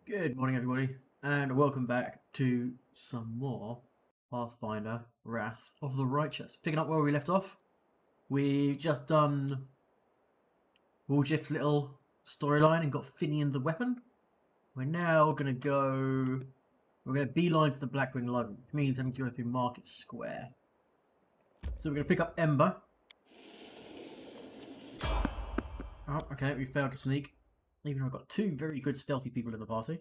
Good morning, everybody, and welcome back to some more Pathfinder Wrath of the Righteous. Picking up where we left off, we've just done Woljif's little storyline and got Finian the weapon. We're now going to beeline to the Blackwing Library, which means having to go through Market Square. So we're going to pick up Ember. Oh, okay, we failed to sneak. Even though I've got two very good stealthy people in the party.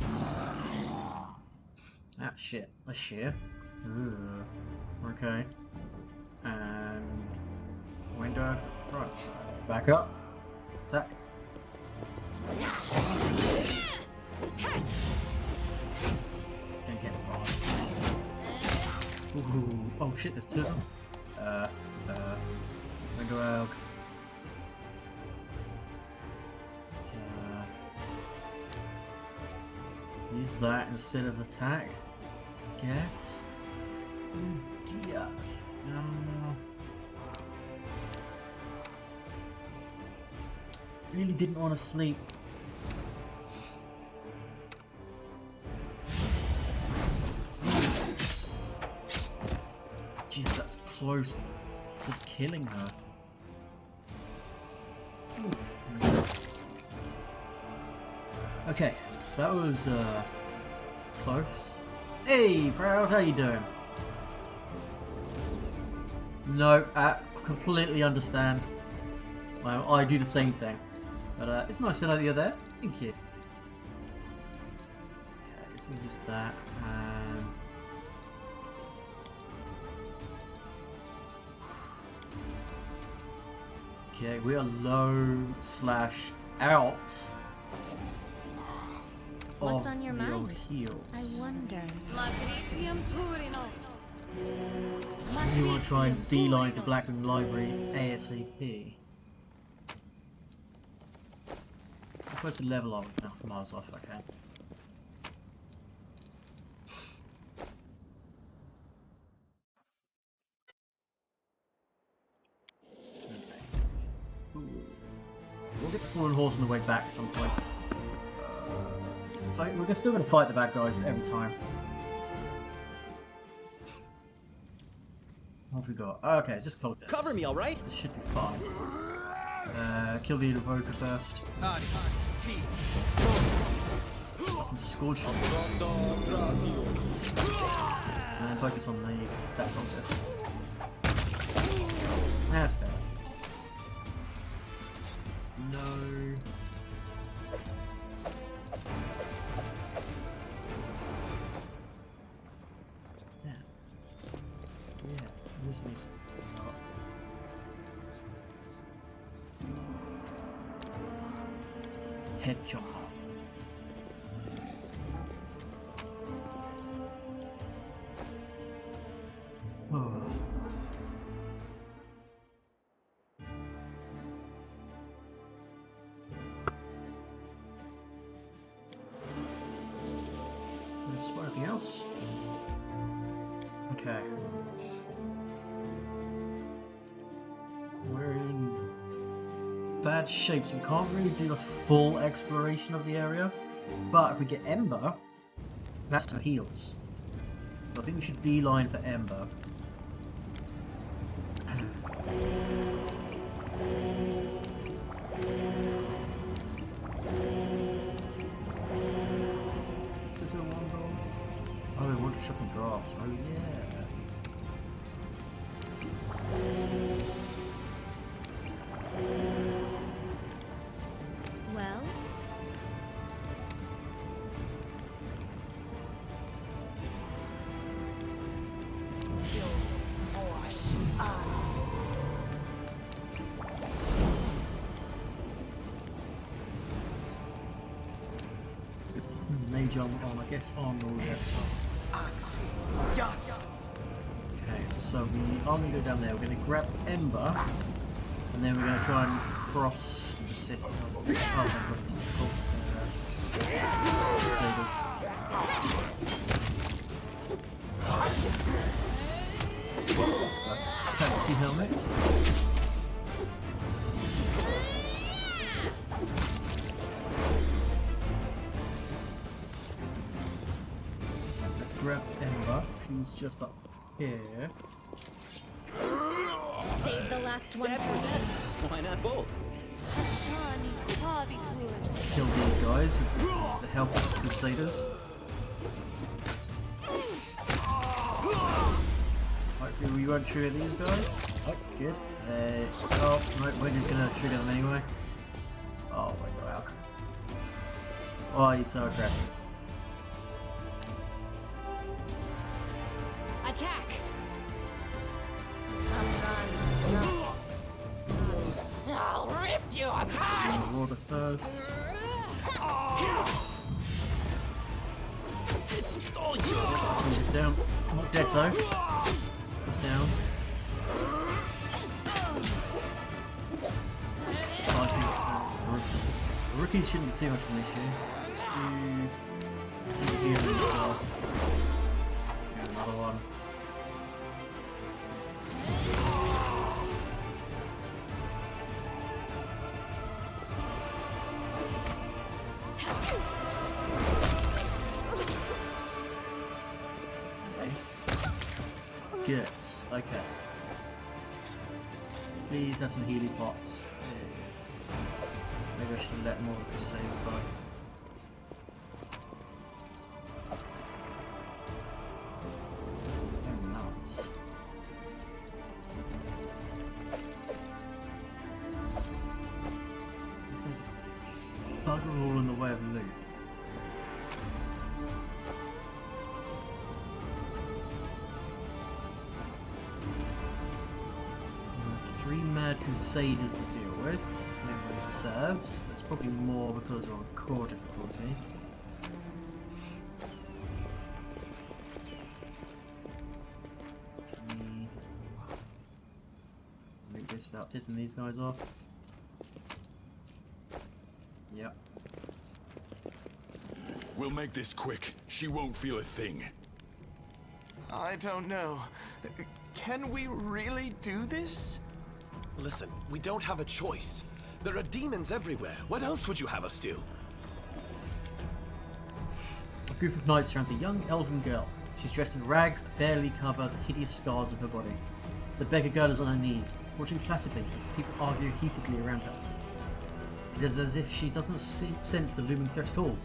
Ah, shit. A shear. Okay. And... window front. Back up. Attack. Don't get hard. Ooh. Oh shit, there's two of them. Window elk. Use that instead of attack, guess. Oh dear. Really didn't want to sleep. Jesus, that's close to killing her. Oof. Okay. That was close. Hey, Proud, how you doing? No, I completely understand. I do the same thing, but it's nice to know that you're there. Thank you. Okay, I guess we use that and. Okay, we are low/out. What's on your mind? Heals. I wonder. You want to try and beeline to Blackwing Library ASAP. I'm supposed to level up. No, miles off, okay. We'll get the fallen horse on the way back at some point. We're still going to fight the bad guys every time. What have we got? Okay, just close this. Cover me, all right? This should be fine. Kill the invoker first. Fucking scorch on and then focus on that contest. That's better. No. Head chopper. Oh. Let's spot anything else. Okay. We're in bad shape, so we can't really do the full exploration of the area. But if we get Ember, that's some heals. So I think we should beeline for Ember. Is this a one-off? Oh, we want to shop in grass. Oh yeah. Well? Mage on, I guess, on all that stuff. Okay, so we are going to go down there. We're going to grab Ember, and then we're going to try and cross the city. Oh my goodness, it's called Crusaders. Fancy helmet. grab Ember. She's just up here. Save the last one for me. Why not both? Kill these guys with the help of the Crusaders. Hopefully we won't trigger these guys. Oh, good. Oh, no, we're just gonna trigger them anyway. Oh, wait, wow. Oh, he's so aggressive. Attack! I'll rip you apart! Water first. He's down. Not dead though. He's down. Oh, I think rookies. Rookies shouldn't be too much of an issue. Heal himself. Yeah, another one. Good. Okay. Please have some healing pots. Maybe I should let more of the Crusades die. They're nuts. These guys are bugger all in the way of loot. Three mad Crusaders to deal with. Nobody serves, but it's probably more because we're on core difficulty. Make this without pissing these guys off. Yep. We'll make this quick. She won't feel a thing. I don't know. Can we really do this? Listen, we don't have a choice. There are demons everywhere. What else would you have us do? A group of knights surrounds a young elven girl. She's dressed in rags that barely cover the hideous scars of her body. The beggar girl is on her knees, watching placidly as people argue heatedly around her. It is as if she doesn't sense the looming threat at all.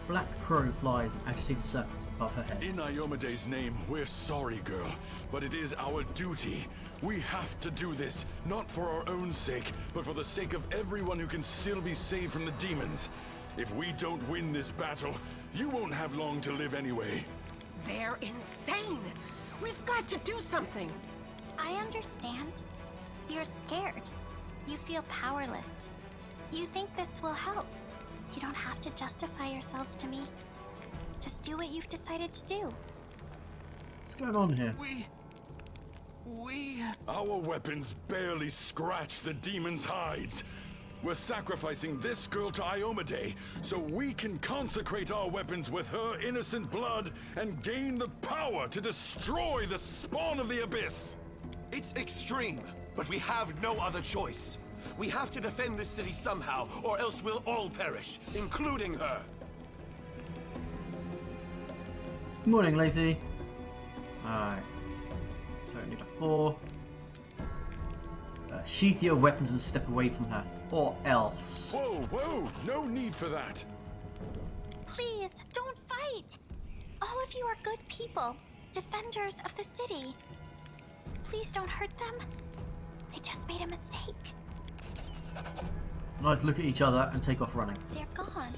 Black crow flies in agitated circles above her head. In Iomede's name, we're sorry, girl, but it is our duty. We have to do this, not for our own sake, but for the sake of everyone who can still be saved from the demons. If we don't win this battle, you won't have long to live anyway. They're insane! We've got to do something! I understand. You're scared. You feel powerless. You think this will help. You don't have to justify yourselves to me. Just do what you've decided to do. What's going on here? Our weapons barely scratch the demon's hides. We're sacrificing this girl to Iomade so we can consecrate our weapons with her innocent blood and gain the power to destroy the spawn of the abyss. It's extreme, but we have no other choice. We have to defend this city somehow, or else we'll all perish, including her. Good morning, Lacey. Alright. So I need a 4. Sheath your weapons and step away from her. Or else. Whoa, whoa, no need for that. Please, don't fight! All of you are good people, defenders of the city. Please don't hurt them. They just made a mistake. Nice look at each other and take off running. They're gone.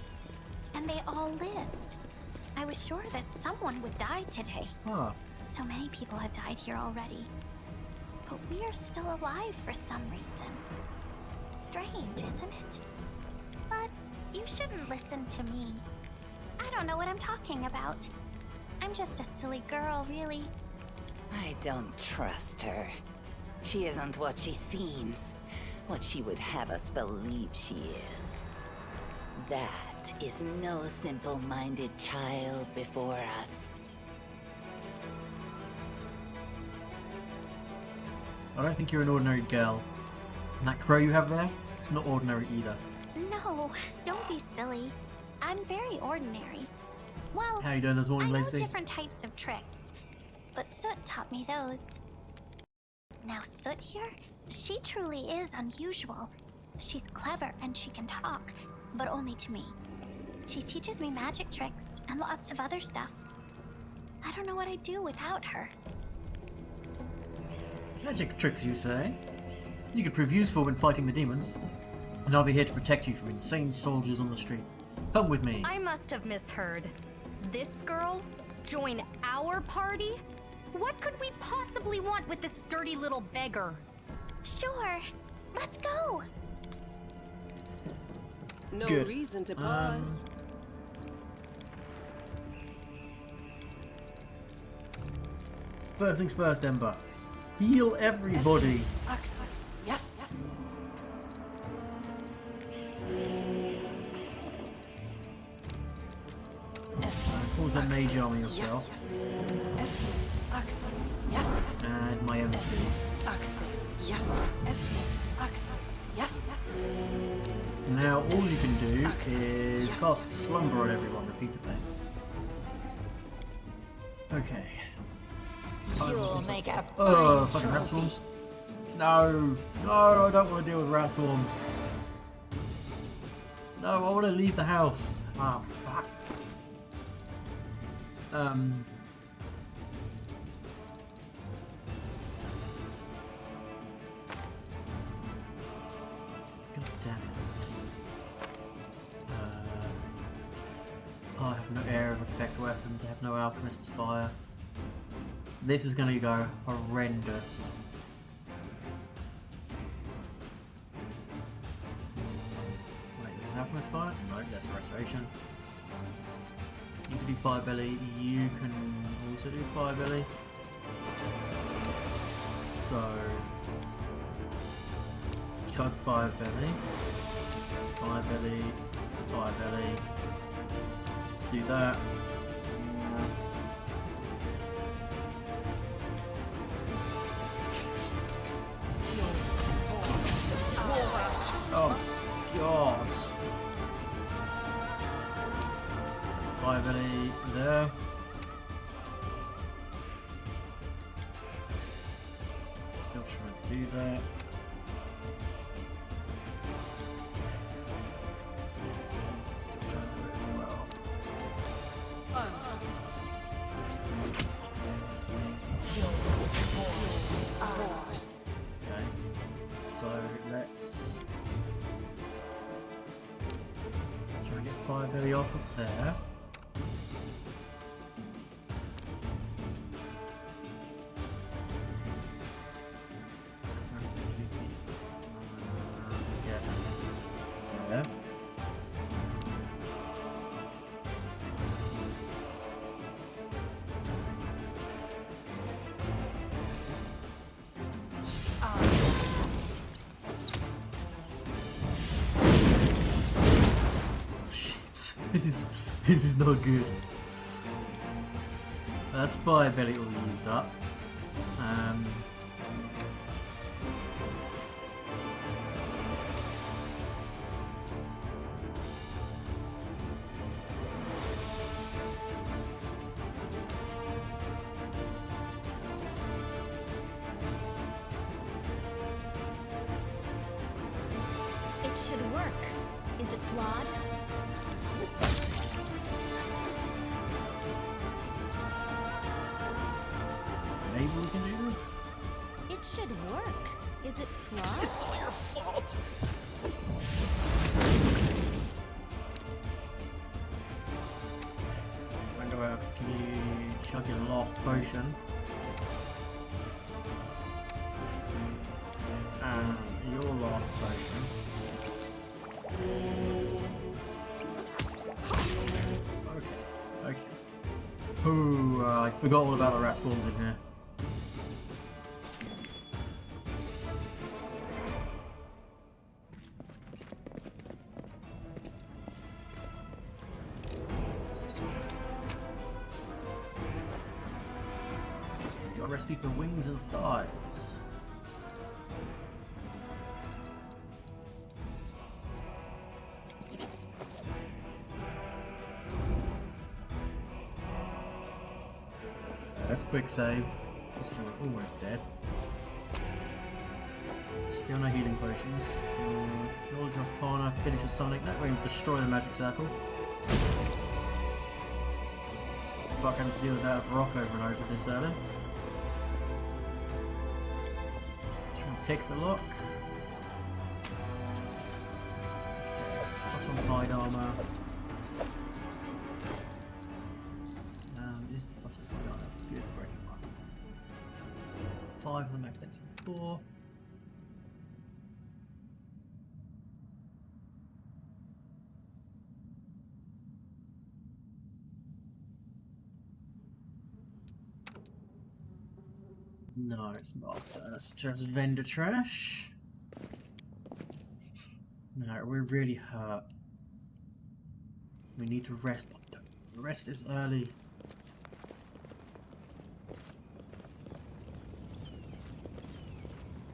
And they all lived. I was sure that someone would die today. Ah. So many people have died here already. But we are still alive for some reason. Strange, isn't it? But you shouldn't listen to me. I don't know what I'm talking about. I'm just a silly girl, really. I don't trust her. She isn't what she seems. What she would have us believe she is. That is no simple-minded child before us. I don't think you're an ordinary girl. And that crow you have there, it's not ordinary either. No, don't be silly. I'm very ordinary. Well, How you doing this morning, I know Lacey? different types of tricks, but Soot taught me those. Now Soot here, she truly is unusual. She's clever and she can talk, but only to me. She teaches me magic tricks and lots of other stuff. I don't know what I'd do without her. Magic tricks, you say? You could prove useful when fighting the demons. And I'll be here to protect you from insane soldiers on the street. Come with me. I must have misheard. This girl? Join our party? What could we possibly want with this dirty little beggar? Sure, let's go. No Good. reason to pause. First things first, Ember. Heal everybody. Excellent. Yes. Pause that mage armor yourself. Excellent. Yes. And my MC. Excellent. Yes. Excellent. Yes. Now all you can do is cast Slumber on everyone repeatedly. Okay. You'll make a Oh, fine fucking rat trophy. swarms. No, no, I don't want to deal with rat swarms. No, I want to leave the house. Ah, fuck. God damn it. I have no area of effect weapons, I have no alchemist's fire. This is gonna go horrendous. Wait, there's an alchemist fire? No, that's restoration. You can do fire belly, you can also do fire belly. So chug fire belly, fire belly, fire belly. Do that. Oh god. Fire belly there. Still trying to do that. Still trying to do it as well. Okay, so let's try and get fire belly off of there. Yes. There. Shit, this is not good. That's fire belly all used up. It should work. Is it flawed? Maybe we can do this? It should work. Is it flawed? It's all your fault. Wonder can you chug your last potion? And your last potion. Okay. Ooh, I forgot all about the rat swarms in here. Got a recipe for wings and thighs. let's quick save. This is almost dead. Still no healing potions. Knowledge of Arcana, finish a summoning. That way we destroy the magic circle. Fuck, having to deal with that with rock over and over this early. Try and pick the lock. Plus one hide armor. Is the plus one hide armor? Good, breaking one. 5 on the max dex 4. No, it's not. That's just vendor trash. No, we're really hurt. We need to rest. Rest is early.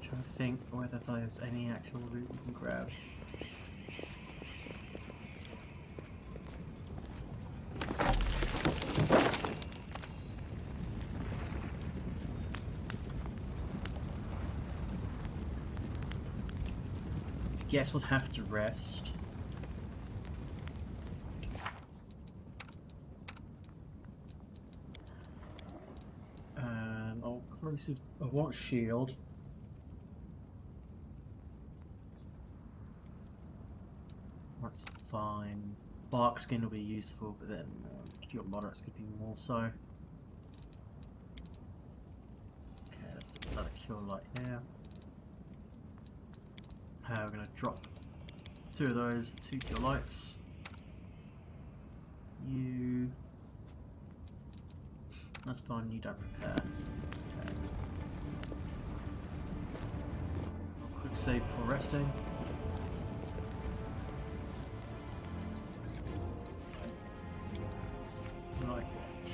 Trying to think whether there's any actual route we can grab. Guess we'll have to rest. Oh, corrosive. I want shield. That's fine. Bark skin will be useful, but then your moderates could be more so. Okay, let's do another cure light here. We're going to drop 2 of those, 2 cure lights. You... That's fine, you don't repair. Okay. Quick save for resting. Night watch.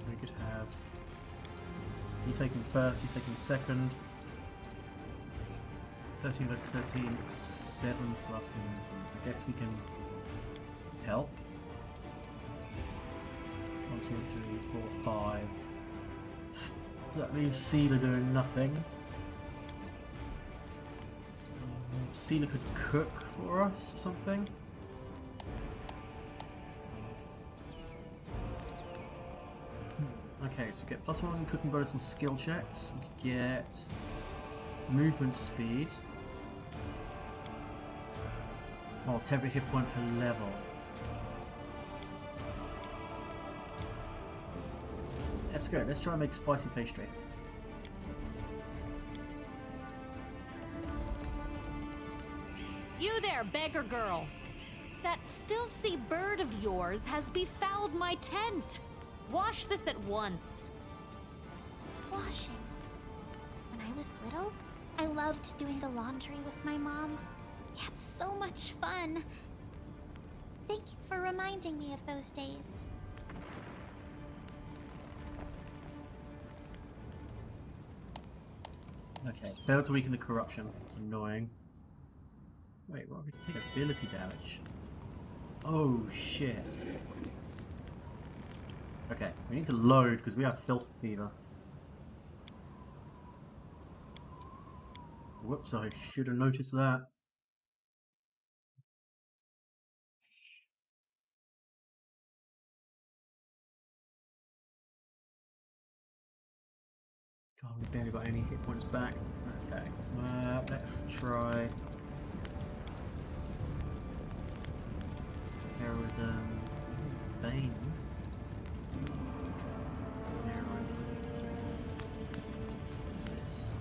We could have... You taking first, you taking second. 13 versus 13, 7 plus 9. I guess we can help. 1, 2, 3, 4, 5. So that means Sealer doing nothing. Sealer could cook for us or something. Okay, so we get +1 cooking bonus on skill checks. We get movement speed. Oh, temporary hit point per level. Let's go. Let's try and make spicy pastry. You there, beggar girl! That filthy bird of yours has befouled my tent! Wash this at once! Washing. When I was little, I loved doing the laundry with my mom. We had so much fun. Thank you for reminding me of those days. Okay, failed to weaken the corruption. It's annoying. Wait, what? We can take ability damage. Oh shit. Okay, we need to load because we have filth fever. Whoops, I should have noticed that. God, we barely got any hit points back. Okay, let's try heroism, Bane. Heroism. What's this?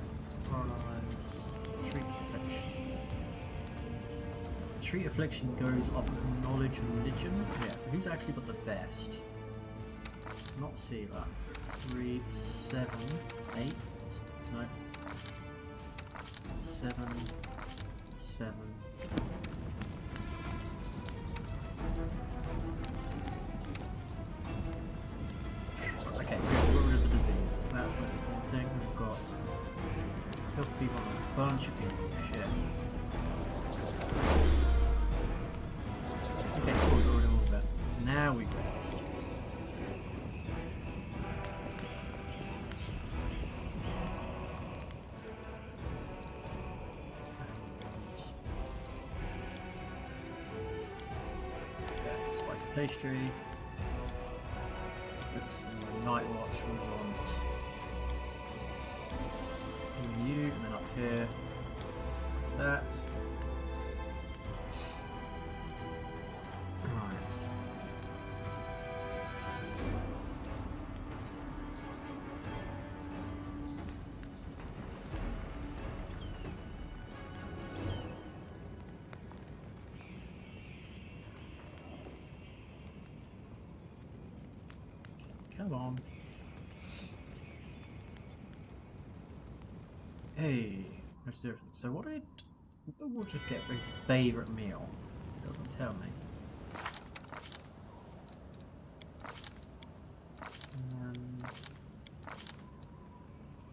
Paralyze. Treat affliction. Treat affliction goes off of knowledge and religion. Yeah, so who's actually got the best? Not Sealer. 3, 7, 8. No. 7, 7. Okay, good. We've got rid of the disease. That's not a good thing. We've got health people on a bunch of people. Shit. Okay, cool. We've got rid of all of that. Now we rest. pastry. Oops, and night watch we want you, and then up here that. Right. Come on. Hey, what's the difference? So what did we'll just get for his favourite meal? It doesn't tell me.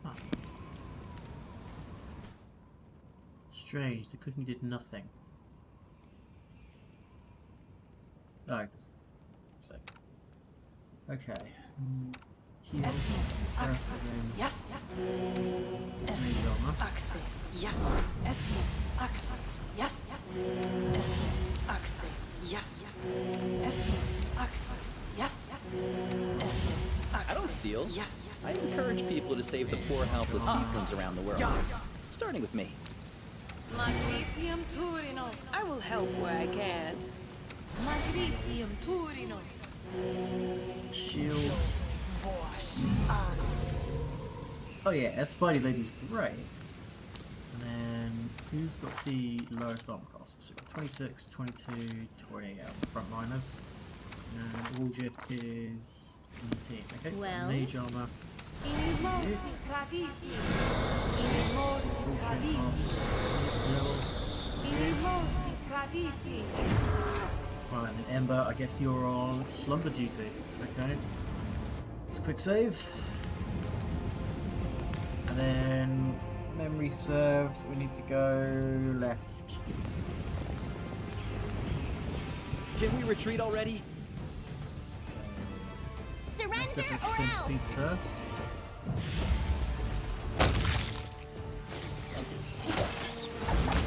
Huh. Strange, the cooking did nothing. Oh, so. Okay. Heal. Axel. Yes. Axel. Yes. Axel. Yes. Axel. Yes. Axel. Yes. I don't steal. Yes. I encourage people to save the poor, helpless tieflings around the world. Yes. Starting with me. Magnesium Turinos. I will help where I can. Magnesium Turinos. Shield. Oh yeah, that Spidey Lady's great. And then, who's got the lowest armor cost? So we've got 26, 22, 28 out of the frontliners. And Wooljet is 19. Okay, so Well. mage armor. Right, and then Ember, I guess you're on slumber duty. Okay. Let's quick save. And then memory serves, we need to go left. Can we retreat already? Surrender Definitely or centipede else. first.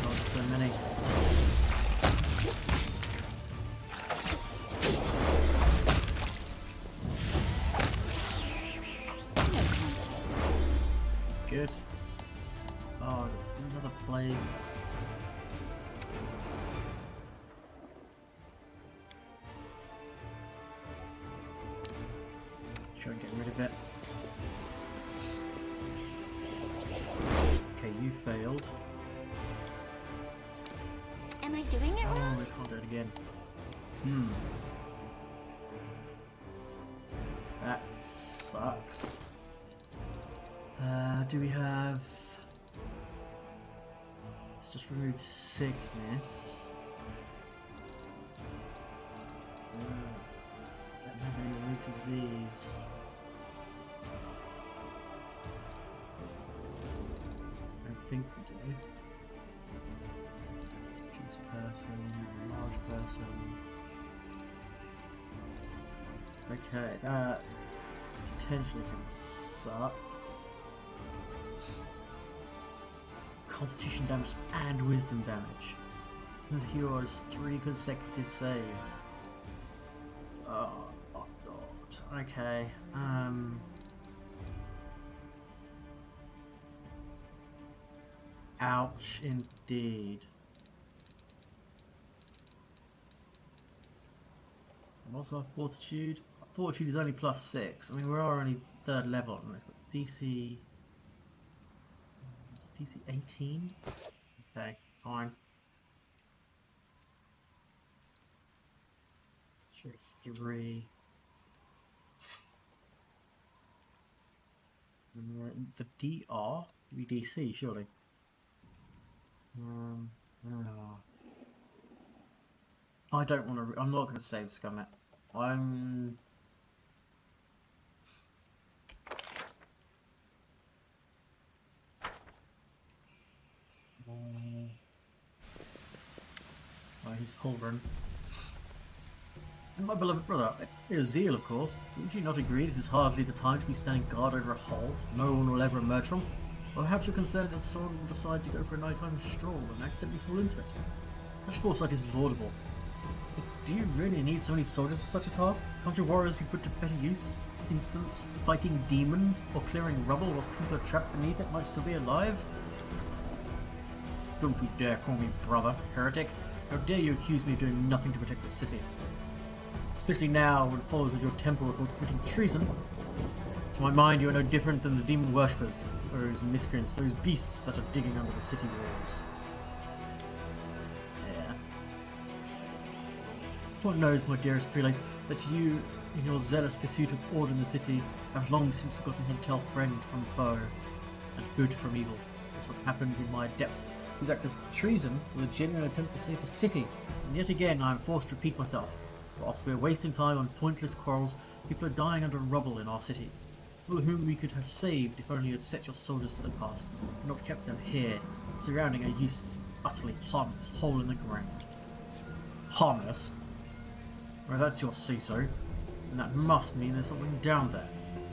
Not so many. Good. Oh, another plague. Try and get rid of it. Okay, you failed. Am I doing it Oh, wrong? we can't do it again. That sucks. Do we have... Let's just remove sickness. Don't have any remove disease. I don't think we do. Choose person, large person. Okay, that potentially can suck. Constitution damage and wisdom damage. The hero has 3 consecutive saves. Oh my god. Okay. Ouch indeed. What's our fortitude? Fortitude is only +6. I mean, we are only 3rd level, and it's got DC. Is it DC 18? Okay, fine. Sure, 3. And the DR? Be DC, surely. I don't want to. I'm not going to save Scummit. I'm. He's hovering. And my beloved brother, here's Zeal, of course. Would you not agree this is hardly the time to be standing guard over a hole no one will ever emerge from? Or perhaps you're concerned that someone will decide to go for a nighttime stroll and accidentally fall into it. Such foresight is laudable. Do you really need so many soldiers for such a task? Can't your warriors be put to better use? For instance, fighting demons or clearing rubble whilst people are trapped beneath it might still be alive? Don't you dare call me brother, heretic. How dare you accuse me of doing nothing to protect the city? Especially now when followers of your temple are committing treason. To my mind, you are no different than the demon worshippers, or those miscreants, those beasts that are digging under the city walls. Yeah. Everyone knows, my dearest prelate, that you, in your zealous pursuit of order in the city, have long since forgotten how to tell friend from foe, and good from evil. That's what happened with my adepts, whose act of treason was a genuine attempt to save the city. And yet again, I am forced to repeat myself. Whilst we are wasting time on pointless quarrels, people are dying under rubble in our city. People whom we could have saved if only you had set your soldiers to the task, and not kept them here, surrounding a useless, utterly harmless hole in the ground. Harmless? Well, that's your say-so, and that must mean there's something down there.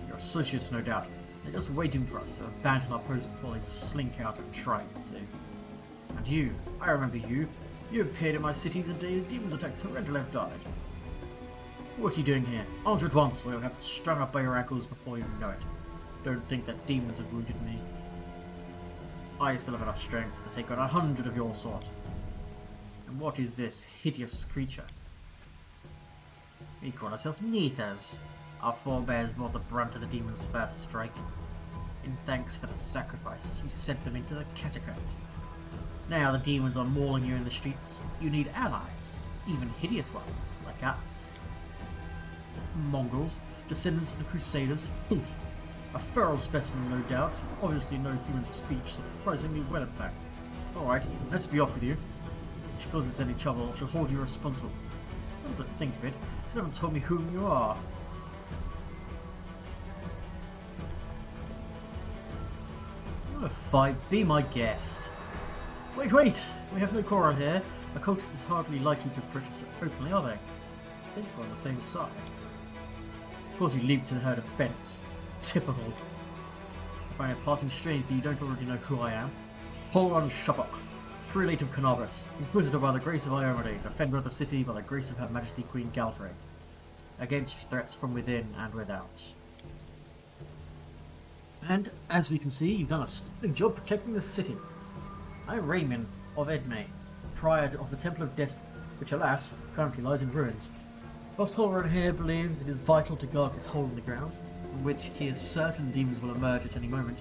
Your associates, no doubt. They're just waiting for us to abandon our post before they slink out and try to. And you, I remember you. You appeared in my city the day the demons attacked Torrential died. What are you doing here? Answer at once, or you'll have it strung up by your ankles before you know it. Don't think that demons have wounded me. I still have enough strength to take on 100 of your sort. And what is this hideous creature? We call ourselves Neithas. Our forebears bore the brunt of the demon's first strike. In thanks for the sacrifice, you sent them into the catacombs. Now the demons are mauling you in the streets. You need allies, even hideous ones, like us. Mongrels, descendants of the Crusaders. Oof. A feral specimen, no doubt. Obviously no human speech, surprisingly well in fact. Alright, let's be off with you. If she causes any trouble, I shall hold you responsible. Come to think of it, you haven't told me whom you are. Fight, be my guest. Wait, we have no quarrel here. A cultist is hardly likely to approach us openly, are they? I think we're on the same side. Of course you leap to her defense. Typical. I find it passing strange that you don't already know who I am. Holron Shopok, Prelate of Canabras, Inquisitor by the grace of Iomade, Defender of the city by the grace of Her Majesty Queen Galfrey, against threats from within and without. And, as we can see, you've done a stunning job protecting the city. I'm Raymond of Edmay, Prior of the Temple of Destiny, which alas, currently lies in ruins. Whilst Holron here believes it is vital to guard this hole in the ground, from which he is certain demons will emerge at any moment,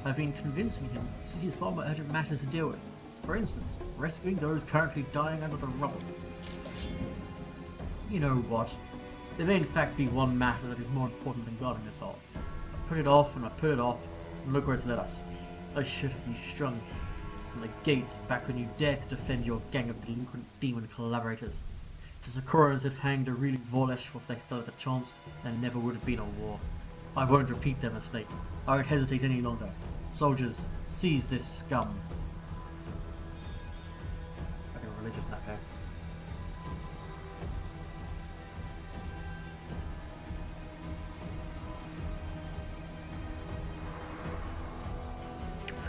I've been convincing him that the city has far more urgent matters to deal with. For instance, rescuing those currently dying under the rubble. You know what? There may in fact be one matter that is more important than guarding this hole. I put it off and I put it off, and look where it's led us. I should have been strung from the gates back when you dared to defend your gang of delinquent demon collaborators. If the Sakuras had hanged a really Volesh whilst they still had a chance, there never would have been a war. I won't repeat their mistake. I won't hesitate any longer. Soldiers, seize this scum. Like a religious nutcase.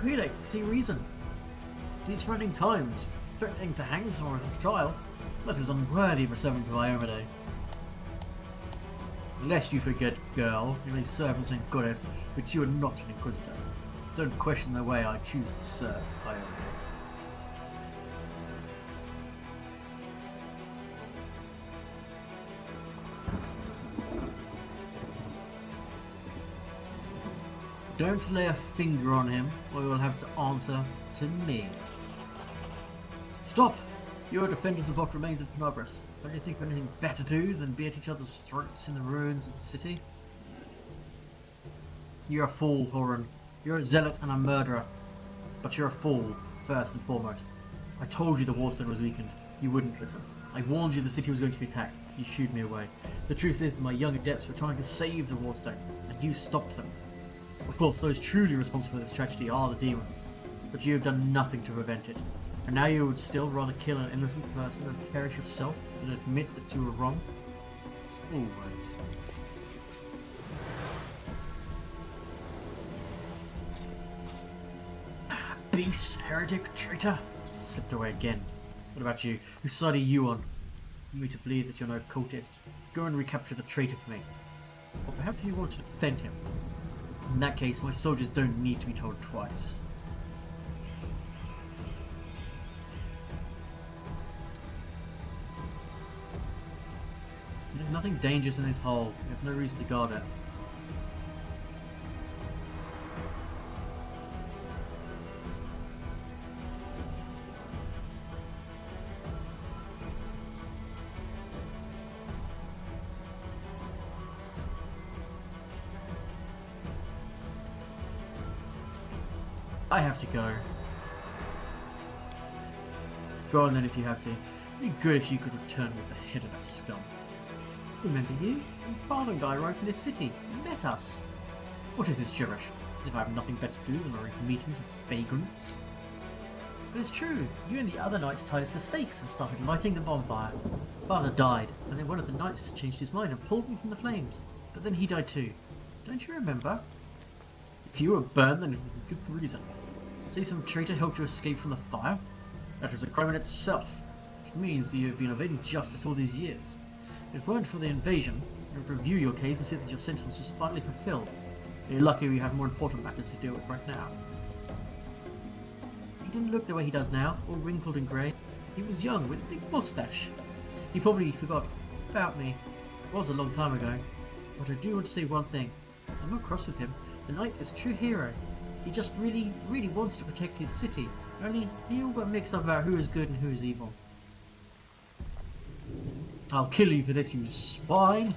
Really, see reason. These running times, threatening to hang someone at a trial, that is unworthy of a servant of Iomade. Lest you forget, girl, you may serve in the same goddess, but you are not an Inquisitor. Don't question the way I choose to serve Iomade. Don't lay a finger on him, or you will have to answer to me. Stop! You are defenders of what remains of Canabras. Don't you think of anything better to do than be at each other's throats in the ruins of the city? You're a fool, Horan. You're a zealot and a murderer. But you're a fool, first and foremost. I told you the wallstone was weakened. You wouldn't listen. I warned you the city was going to be attacked. You shooed me away. The truth is, my young adepts were trying to save the wallstone, and you stopped them. Of course, those truly responsible for this tragedy are the demons, but you have done nothing to prevent it. And now you would still rather kill an innocent person than perish yourself and admit that you were wrong? As always. Beast, heretic, traitor! Slipped away again. What about you? Whose side are you on? You me to believe that you're no cultist. Go and recapture the traitor for me. Or perhaps you want to defend him. In that case, my soldiers don't need to be told twice. There's nothing dangerous in this hole. We have no reason to guard it. I have to go. Go on then if you have to. It'd be good if you could return with the head of that scum. Remember you? The father guy right in this city. You met us. What is this gibberish? As if I have nothing better to do than arrange meetings with vagrants? But it's true. You and the other knights tied us to stakes and started lighting the bonfire. Father died, and then one of the knights changed his mind and pulled me from the flames. But then he died too. Don't you remember? If you were burned, then it was a good reason. Say some traitor helped you escape from the fire? That is a crime in itself, which means that you have been evading justice all these years. If it weren't for the invasion, you would review your case and see that your sentence was finally fulfilled. You're lucky we have more important matters to deal with right now. He didn't look the way he does now, all wrinkled and grey. He was young, with a big moustache. He probably forgot about me. It was a long time ago. But I do want to say one thing. I'm not cross with him. The knight is a true hero. He just really wanted to protect his city. Only he all got mixed up about who is good and who is evil. I'll kill you for this, you swine!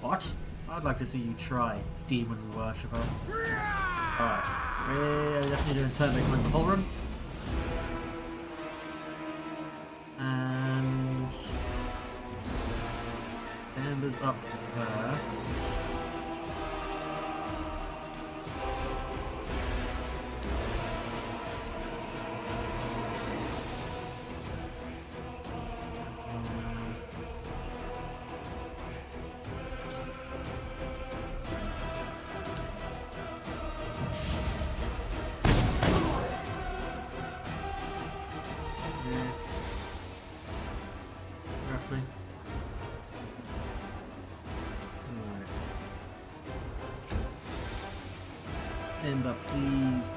What? I'd like to see you try, demon worshipper. Alright, we're definitely doing turn-based like the whole run. And Amber's up first. Ember, please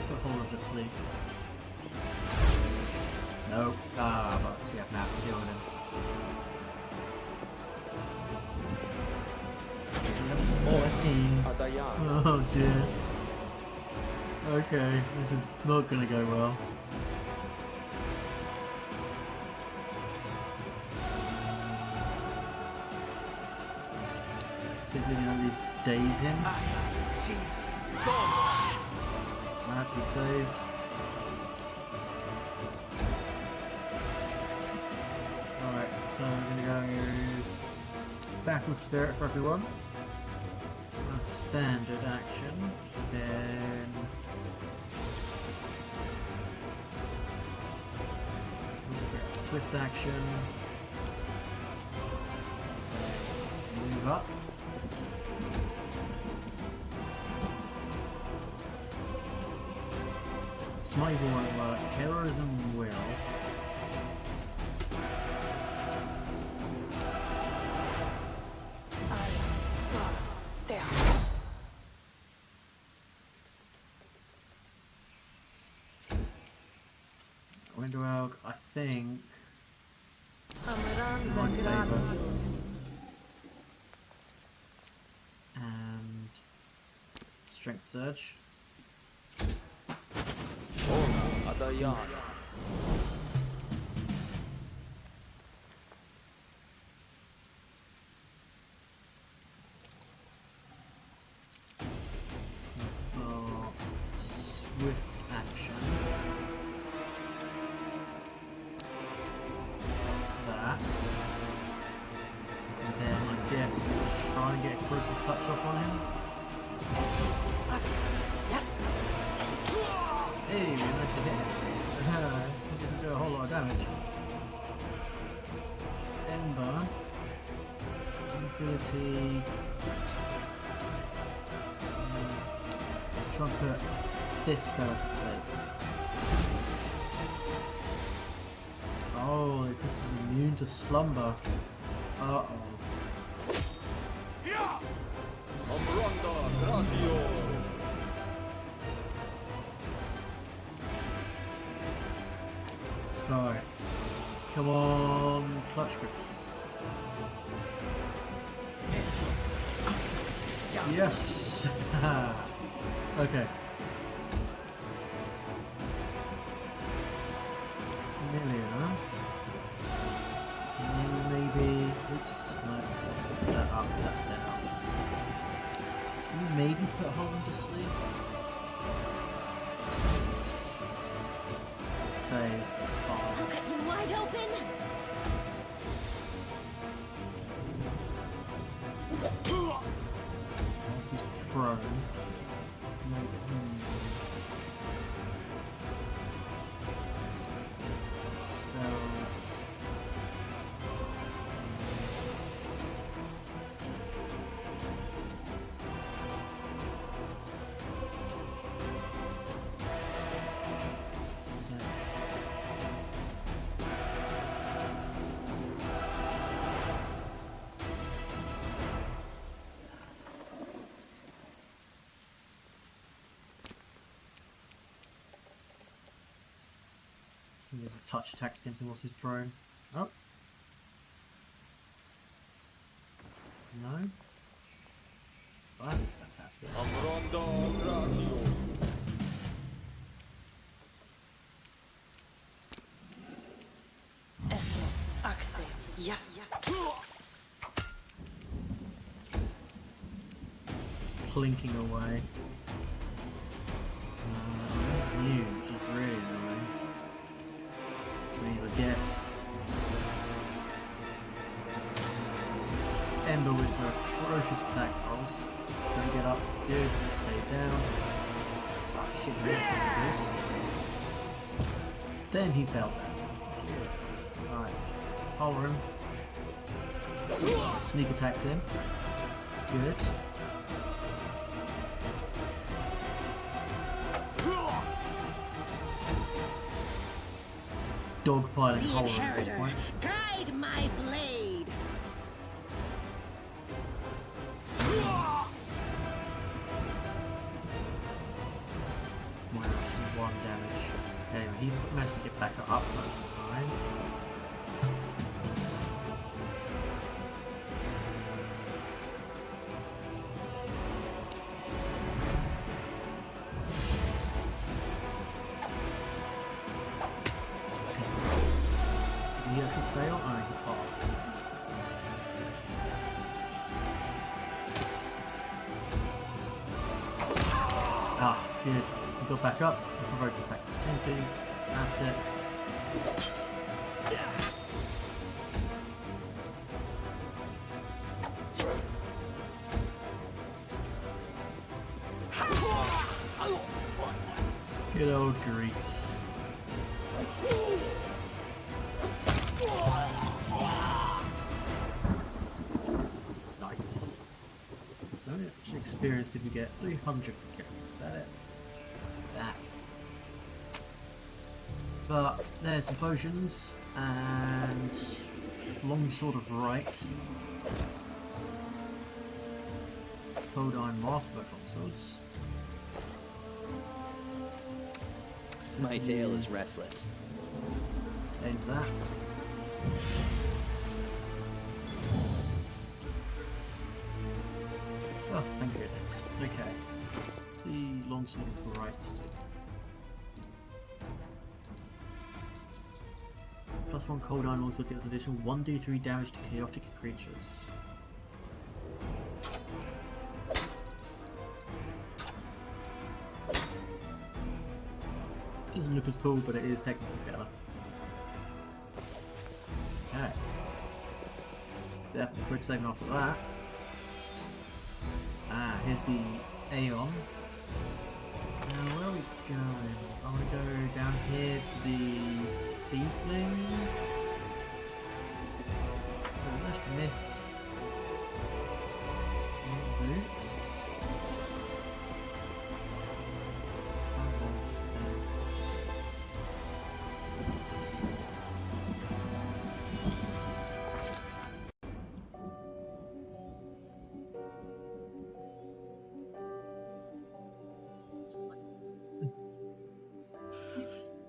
put Holland to sleep. Nope. Ah, but we have now to deal with him. 14. Oh dear. Okay, this is not gonna go well. See if we can at least daze him. Might be saved. Alright, so we're gonna go Battle Spirit for everyone. That's standard action. Then swift action. Move up. Smite won't work. Heroism will. Window Elk, I think. And Strength Surge. So swift action. That. And then I guess we'll try and get a closer touch up on him. Yes. Hey, we managed to hit him. It didn't do a whole lot of damage. Ember. Ability. Let's try and put this fella to sleep. Oh, this is immune to to slumber. Uh-oh. Alright. Come on, clutch grips. Yes! Okay. Familiar. Maybe. Oops. No. That up, that down. Can you maybe put Holland to sleep? Say it's fine. I'll cut you wide open. This is prone. No, spells. Save. There's a touch attacks against him whilst he's prone. Oh. No. Oh, that's fantastic. Yes. Just plinking away. You, which is really annoying. I guess. Ember with her atrocious attack rolls. Don't get up. Good. Stay down. Oh shit, really pissed the goose. Then he fell down. Good. Alright. Holler him. Sneak attacks in. Good. Dogpiling Holler at this point. Guide my blade. Wow, 1 damage. Anyway, he's managed to get back up, that's fine. Did he actually fail? Oh, he passed. Ah, good. He got back up, he provoked attacks of opportunities. Fantastic. Good old Grease. Nice. So how much experience did we get? 300 for character. Is that it? That. But there's some potions and longsword of right. Cold Iron Master longswords. My tail is restless. End that. Oh, thank goodness. Okay. What's the longsword of right to? +1 cold iron longsword deals additional 1d3 damage to chaotic creatures. Doesn't look as cool, but it is technically better. Okay. Definitely quick saving after that. Ah, here's the Aeon. Now, where are we going? I want to go down here to the Thieflings. Oh, let's miss. Boot.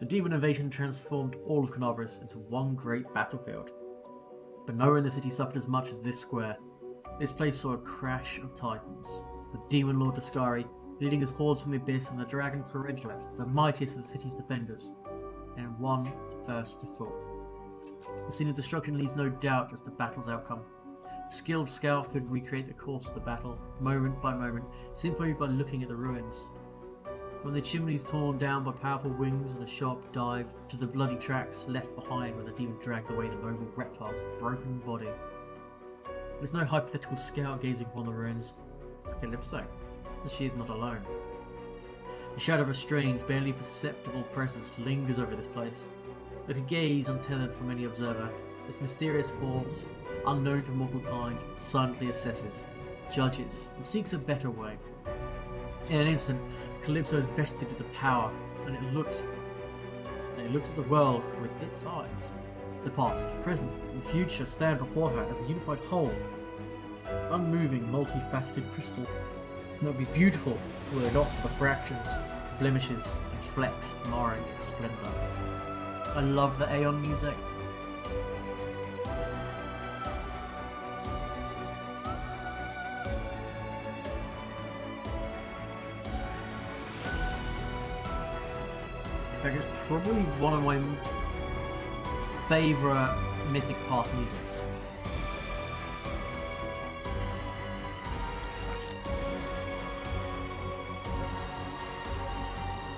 The demon invasion transformed all of Canabras into one great battlefield. But nowhere in the city suffered as much as this square. This place saw a crash of titans. The demon lord Dascari, leading his hordes from the abyss, and the dragon Ferengileth, the mightiest of the city's defenders, and one first to fall. The scene of destruction leaves no doubt as the battle's outcome. A skilled scout could recreate the course of the battle, moment by moment, simply by looking at the ruins. From the chimneys torn down by powerful wings and a sharp dive, to the bloody tracks left behind when the demon dragged away the noble reptile's broken body. There's no hypothetical scout gazing upon the ruins. It's Calypso, and she is not alone. The shadow of a strange, barely perceptible presence lingers over this place. Like a gaze untethered from any observer, this mysterious force, unknown to mortal kind, silently assesses, judges, and seeks a better way. In an instant, Calypso is vested with the power, and it looks at the world with its eyes. The past, present, and future stand before her as a unified whole. Unmoving, multifaceted crystal. It would be beautiful were it not for the fractures, blemishes, and flecks marring its splendour. I love the Aeon music. In fact, it's probably one of my favourite Mythic Path musics.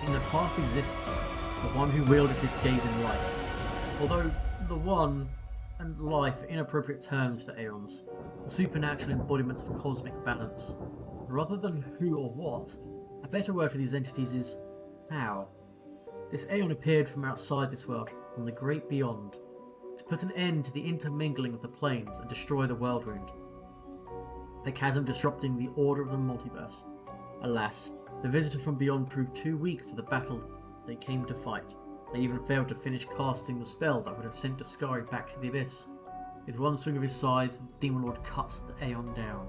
In the past exists the one who wielded this gaze in life. Although the one and life are inappropriate terms for Aeons, the supernatural embodiments of cosmic balance. Rather than who or what, a better word for these entities is how. This Aeon appeared from outside this world, from the great beyond, to put an end to the intermingling of the planes and destroy the world wound. The chasm disrupting the order of the multiverse. Alas, the visitor from beyond proved too weak for the battle they came to fight. They even failed to finish casting the spell that would have sent Dascari back to the abyss. With one swing of his scythe, the Demon Lord cut the Aeon down.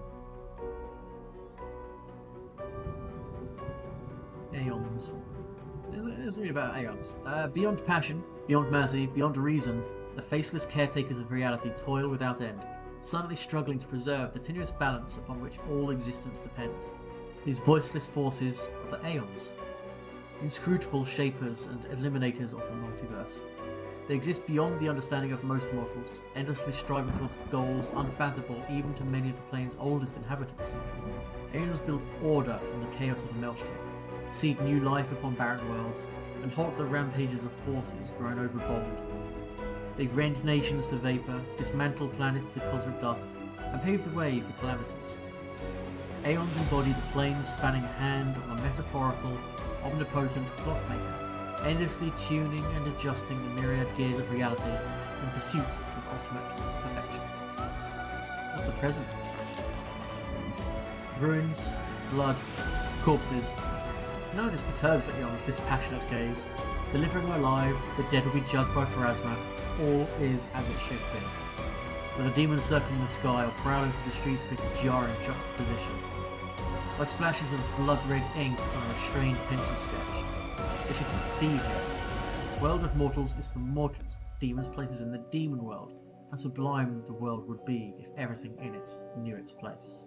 Aeons. It's really about Aeons. Beyond passion, beyond mercy, beyond reason, the faceless caretakers of reality toil without end, silently struggling to preserve the tenuous balance upon which all existence depends. These voiceless forces are the Aeons, inscrutable shapers and eliminators of the multiverse. They exist beyond the understanding of most mortals, endlessly striving towards goals unfathomable even to many of the plane's oldest inhabitants. Aeons build order from the chaos of the Maelstrom, seed new life upon barren worlds, and halt the rampages of forces grown overbold. They rend nations to vapour, dismantle planets to cosmic dust, and pave the way for calamities. Aeons embody the plane's spanning hand of a metaphorical, omnipotent clockmaker, endlessly tuning and adjusting the myriad gears of reality in pursuit of ultimate perfection. What's the present? Ruins, blood, corpses. None of this perturbs the Aeon's dispassionate gaze. The living are alive, the dead will be judged by Pharasma. All is as it should be. When the demons circling the sky or prowling through the streets create a jarring juxtaposition. Like splashes of blood-red ink on a restrained pencil sketch. They shouldn't be here. The world of mortals is for mortals, the demons' places in the demon world, and sublime the world would be if everything in it knew its place.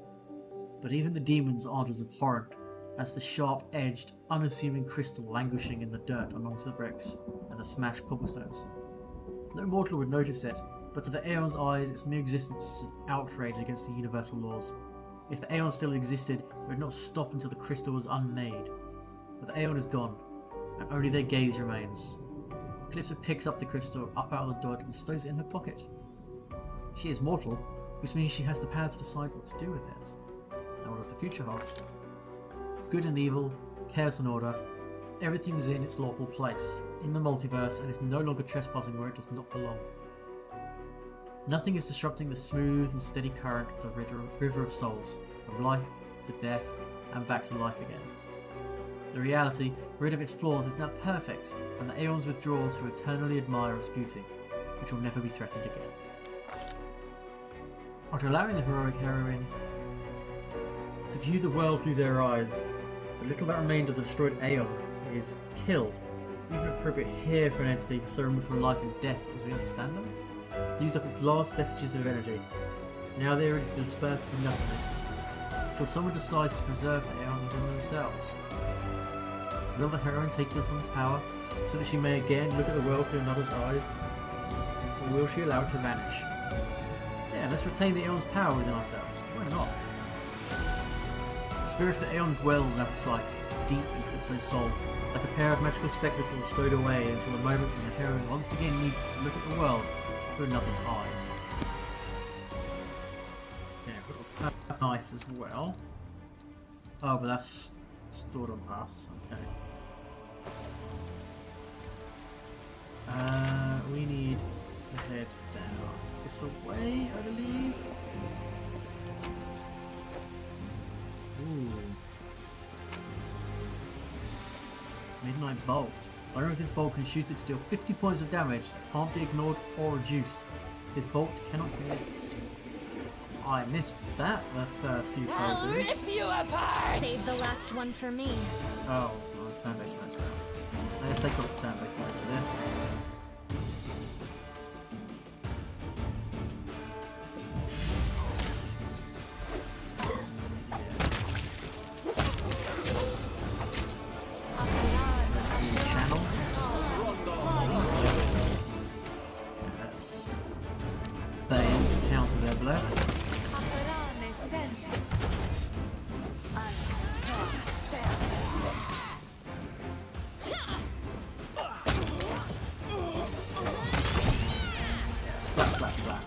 But even the demons aren't as abhorrent as the sharp-edged, unassuming crystal languishing in the dirt amongst the bricks and the smashed cobblestones. No mortal would notice it, but to the Aeon's eyes its mere existence is an outrage against the universal laws. If the Aeon still existed, it would not stop until the crystal was unmade. But the Aeon is gone, and only their gaze remains. Calypso picks up the crystal up out of the dirt and stows it in her pocket. She is mortal, which means she has the power to decide what to do with it. Now what does the future hold? Good and evil, chaos and order, everything's in its lawful place, in the multiverse, and is no longer trespassing where it does not belong. Nothing is disrupting the smooth and steady current of the river of souls, from life to death and back to life again. The reality, rid of its flaws, is now perfect, and the Aeons withdraw to eternally admire its beauty, which will never be threatened again. After allowing the heroic heroine to view the world through their eyes, the little that remained of the destroyed Aeon is killed even appropriate here for an entity so removed from life and death as we understand them. Use up its last vestiges of energy. Now they are ready to disperse to nothingness. Until someone decides to preserve the aeon within themselves. Will the heroine take this one's power so that she may again look at the world through another's eyes? Or will she allow it to vanish? Yeah, let's retain the aeon's power within ourselves. Why not? The spirit of the aeon dwells out of sight, deep in Calypso's soul, like a pair of magical spectacles stowed away until the moment when the heroine once again needs to look at the world through another's eyes. Yeah, we've got a knife as well. Oh, but that's stored on us. Okay. We need to head down this way, I believe. Ooh. Midnight Bolt. I don't know if this bolt can shoot it to deal 50 points of damage that can't be ignored or reduced. This bolt cannot be missed. I missed that the first few I'll poses. rip you apart! Save the last one for me. Oh, well, turn-based mode's there. Let's take off the turn-based mode for this. Channel. Let's Bane to counter their bless. Splat, splat, splat.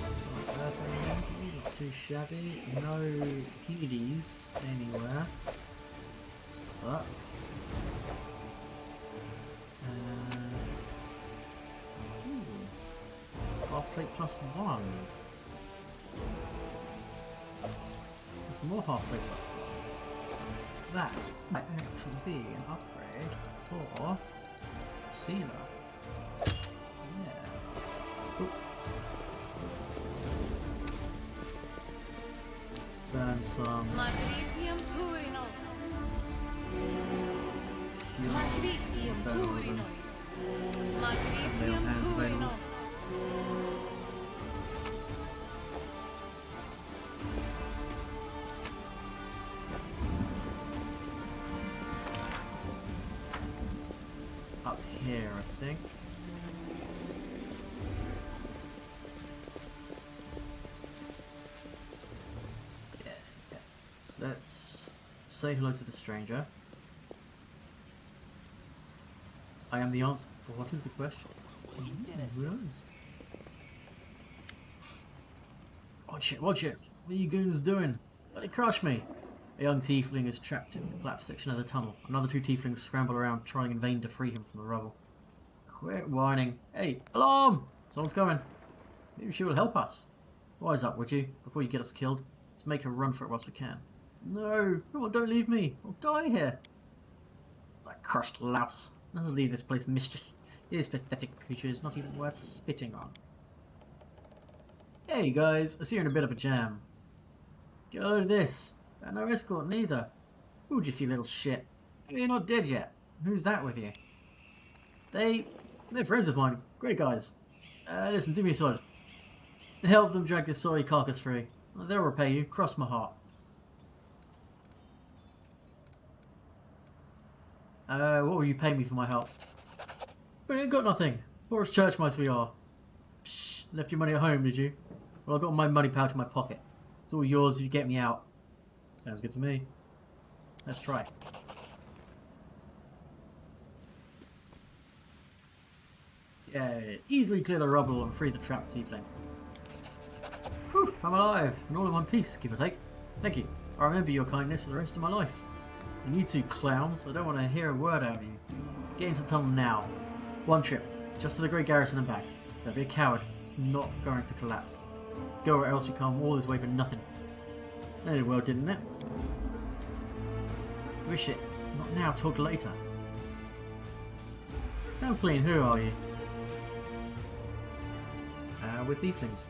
So not too shabby. No healies anywhere. Sucks. Half plate +1. There's more half plate +1. That might actually be an upgrade for Sealer. Yeah. Oop. Let's burn some. Up here, I think. Yeah. So let's say hello to the stranger. I am the answer. What is the question? Who knows? Watch it, watch it! What are you goons doing? Let it crush me! A young tiefling is trapped in the collapsed section of the tunnel. Another two tieflings scramble around, trying in vain to free him from the rubble. Quit whining. Hey, alarm! Someone's coming. Maybe she will help us. Wise up, would you? Before you get us killed. Let's make a run for it whilst we can. No! Oh, don't leave me! I'll die here! That crushed louse. Let's leave this place, mistress. This pathetic creature is not even worth spitting on. Hey guys, I see you're in a bit of a jam. Get a load of this. And no escort neither. Who'd you, you little shit? You're not dead yet. Who's that with you? They're friends of mine. Great guys. Listen, do me a solid. Help them drag this sorry carcass free. They'll repay you. Cross my heart. What will you pay me for my help? We ain't got nothing. Poor as church mice we are. Psh, left your money at home, did you? Well, I got my money pouch in my pocket. It's all yours if you get me out. Sounds good to me. Let's try. Yeah, easily clear the rubble and free the trapped tiefling. Whew, I'm alive, and all in one piece, give or take. Thank you. I remember your kindness for the rest of my life. And you two clowns, I don't want to hear a word out of you. Get into the tunnel now. One trip, just to the Great Garrison and back. Don't be a coward. It's not going to collapse. Go or else we come all this way for nothing. That did well, didn't it? Wish it. Not now, talk later. Dumpling, who are you? We're thieflings.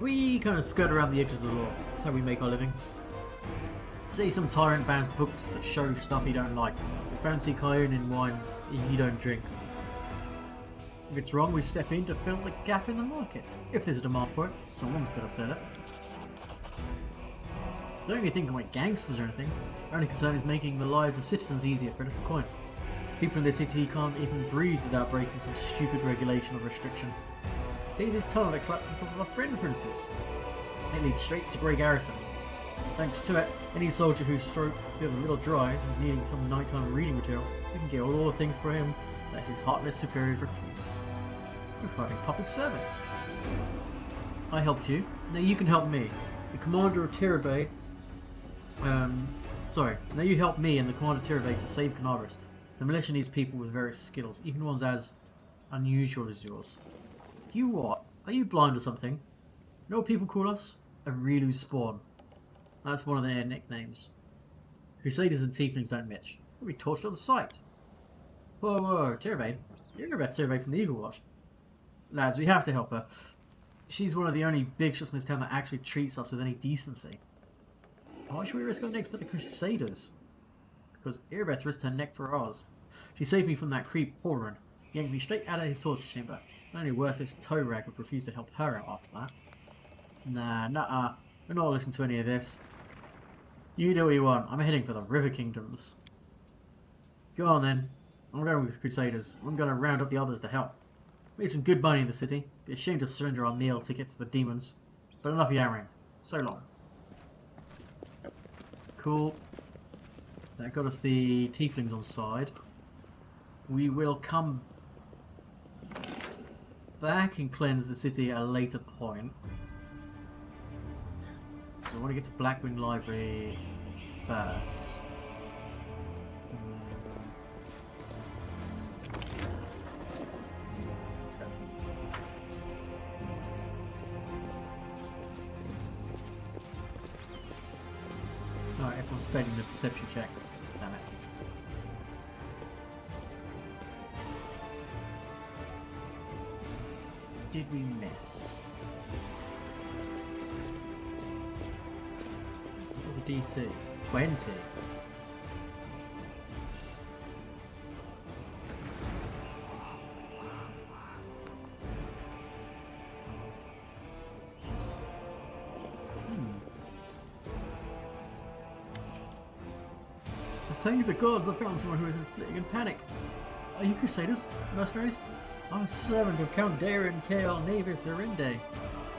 We kind of skirt around the edges of the law. That's how we make our living. Say some tyrant bans books that show stuff you don't like. Fancy cayenne in wine you don't drink. If it's wrong, we step in to fill the gap in the market. If there's a demand for it, someone's got to sell it. Don't even think we're gangsters or anything. Our only concern is making the lives of citizens easier for a little coin. People in this city can't even breathe without breaking some stupid regulation or restriction. Take this tunnel that collapsed on top of our friend, for instance. It leads straight to Grey Garrison. Thanks to it, any soldier whose throat feels a little dry and is needing some nighttime reading material, we can get all the things for him that his heartless superiors refuse. We're providing public service. I helped you, now you can help me. The commander of Tirabay... now you help me and the commander of Tirabay to save Canaris. The militia needs people with various skills, even ones as unusual as yours. You what? Are you blind or something? You know what people call us? A Rilu spawn. That's one of their nicknames. Crusaders and Tieflings don't mitch. We'll be torched on the site. Whoa, Tirabay. You know about Tirabay from the Eagle Watch. Lads, we have to help her. She's one of the only big shots in this town that actually treats us with any decency. Why should we risk our necks for the Crusaders? Because Irabeth risked her neck for ours. She saved me from that creep Horan, yanked me straight out of his torture chamber. Only worthless toe rag would refuse to help her out after that. Nah, we're not listening to any of this. You do what you want. I'm heading for the River Kingdoms. Go on then. I'm going with the Crusaders. I'm going to round up the others to help. Made some good money in the city. Be ashamed to surrender our meal ticket to the demons. But enough yammering. So long. Cool. That got us the Tieflings on side. We will come back and cleanse the city at a later point. So I want to get to Blackwing Library first. Alright, everyone's failing the perception checks. Damn it. Did we miss? What was the DC? 20. Thank the gods, I found someone who isn't fleeing in panic. Are you Crusaders? Mercenaries? I'm a servant of Count Darren Kael Navis Arinde.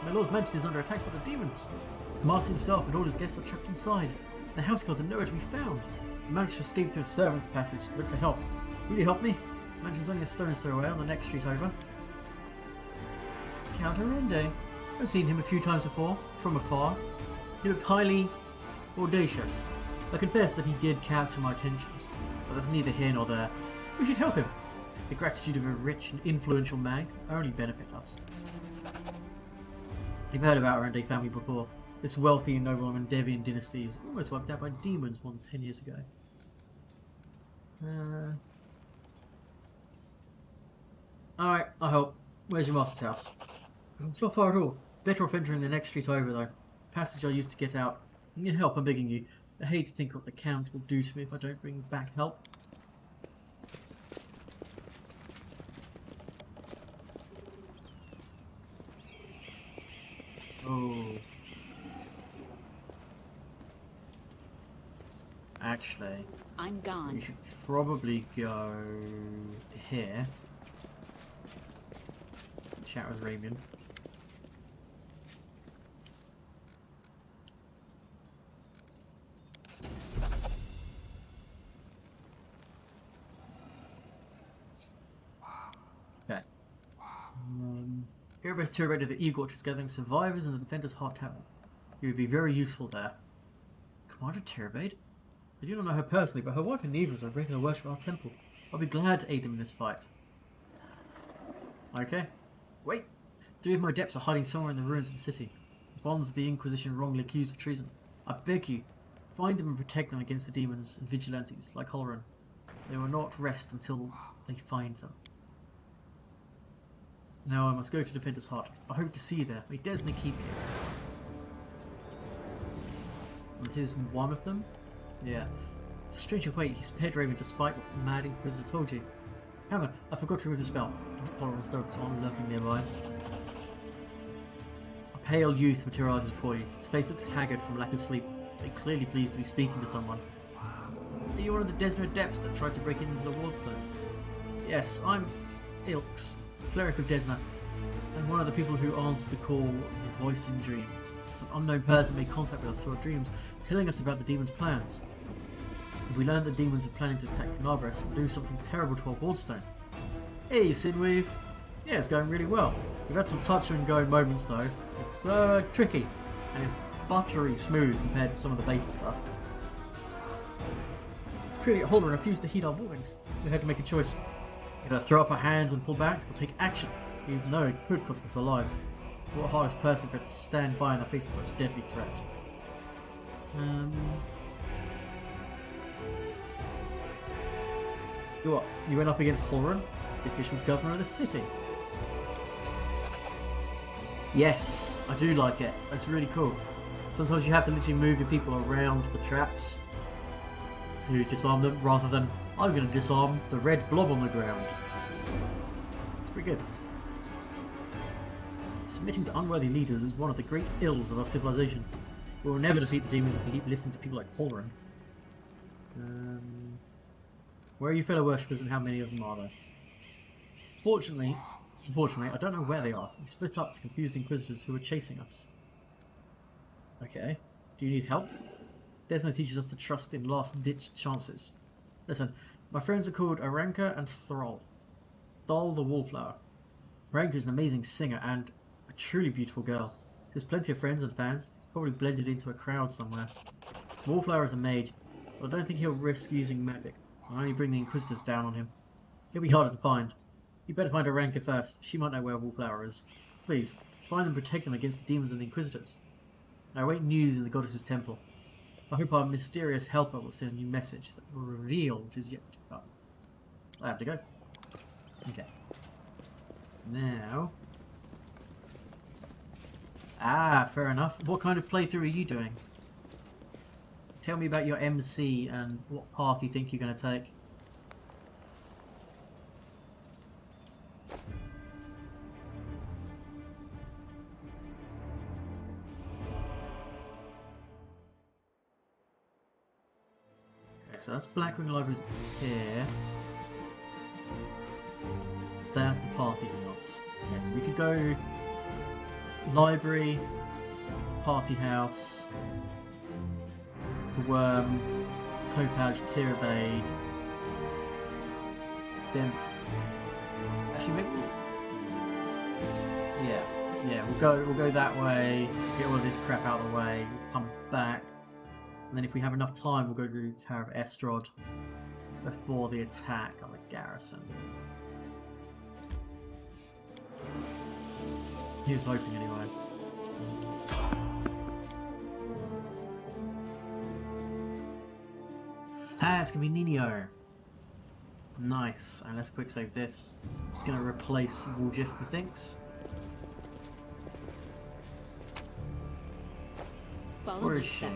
My lord's mansion is under attack by the demons. The master himself and all his guests are trapped inside. The house gods are nowhere to be found. I managed to escape through a servant's passage to look for help. Will you help me? The mansion's only a stone's throw away on the next street over. Count Arinde. I've seen him a few times before, from afar. He looked highly audacious. I confess that he did capture my attentions, but that's neither here nor there. We should help him. The gratitude of a rich and influential man can only benefit us. You've heard about our Arende family before. This wealthy and noble Devian dynasty is almost wiped out by demons more than 10 years ago. Alright, I help. Where's your master's house? It's not far at all. Better off entering the next street over though. Passage I used to get out. Need your help, I'm begging you. I hate to think what the Count will do to me if I don't bring back help. Oh. Actually, I'm gone. We should probably go here. Chat with Ramian. Okay. Irabeth Tirabay of the Eagle Watch is gathering survivors in the Defender's Heart Tower. You would be very useful there. Commander Tirabay? I do not know her personally, but her wife and neighbours are regular worship at our temple. I'll be glad to aid them in this fight. Okay. Wait. 3 of my adepts are hiding somewhere in the ruins of the city. The bonds of the Inquisition wrongly accused of treason. I beg you, find them and protect them against the demons and vigilantes like Holren. They will not rest until they find them. Now I must go to Defender's Heart. I hope to see you there. May Desna keep you. is one of them? Yeah. Stranger wait, he's paired Raven despite what the mad Inquisitor told you. Hang on, I forgot to remove the spell. Holloran's dogs on lurking nearby. A pale youth materializes before you. His face looks haggard from lack of sleep, but clearly pleased to be speaking to someone. Are you one of the Desna Adepts that tried to break into the Wallstone? Yes, I'm Ilks, cleric of Desna, and one of the people who answered the call of the voice in dreams. Some unknown person made contact with us through our dreams, telling us about the demon's plans. We learned the demons were planning to attack Canabras and do something terrible to our Wallstone. Hey, Sinweave! Yeah, it's going really well. We've had some touch and go moments though. It's tricky, and it's buttery smooth compared to some of the beta stuff. Trinity Holder refused to heed our warnings. We had to make a choice. Either throw up our hands and pull back, or take action, even though it could cost us our lives. What hardest person could stand by in the face of such a deadly threat? So what? You went up against Holloran, the official governor of the city. Yes, I do like it. That's really cool. Sometimes you have to literally move your people around the traps to disarm them, rather than I'm going to disarm the red blob on the ground. It's pretty good. Submitting to unworthy leaders is one of the great ills of our civilization. We will never defeat the demons if we keep listening to people like Holloran. Where are your fellow worshippers and how many of them are there? Unfortunately, I don't know where they are. We split up to confuse the Inquisitors who are chasing us. Okay. Do you need help? Desna teaches us to trust in last-ditch chances. Listen, my friends are called Aranka and Thrall. Thrall the Wallflower. Aranka is an amazing singer and a truly beautiful girl. There's plenty of friends and fans. He's probably blended into a crowd somewhere. Wallflower is a mage, but I don't think he'll risk using magic. I'll only bring the Inquisitors down on him. He'll be harder to find. You better find Aranka first. She might know where Wallflower is. Please, find and protect them against the demons and the Inquisitors. I await news in the Goddess's temple. I hope our mysterious helper will send a new message that will reveal what is yet to come. I have to go. Okay. Now... fair enough. What kind of playthrough are you doing? Tell me about your MC and what path you think you're going to take. Okay, so that's Blackwing Libraries here. That's the party house. Okay, so we could go library, party house, Worm, Topaz, Tirabade. Then, actually, maybe. Yeah, we'll go that way. Get all of this crap out of the way. We'll come back, and then if we have enough time, we'll go to the Tower of Estrad before the attack on the garrison. Here's hoping, anyway. It's gonna be Nino. Nice. And let's quick save this. It's gonna replace Woljif, methinks. Where is she?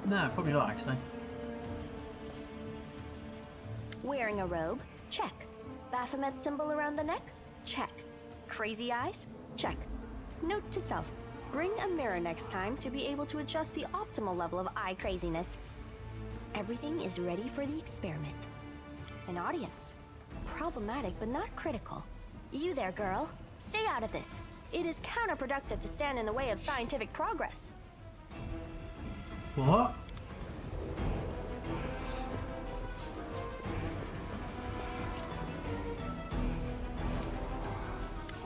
No, probably not actually. Wearing a robe? Check. Baphomet symbol around the neck? Check. Crazy eyes? Check. Note to self. Bring a mirror next time to be able to adjust the optimal level of eye craziness. Everything is ready for the experiment. An audience. Problematic but not critical. You there, girl. Stay out of this. It is counterproductive to stand in the way of scientific progress. What?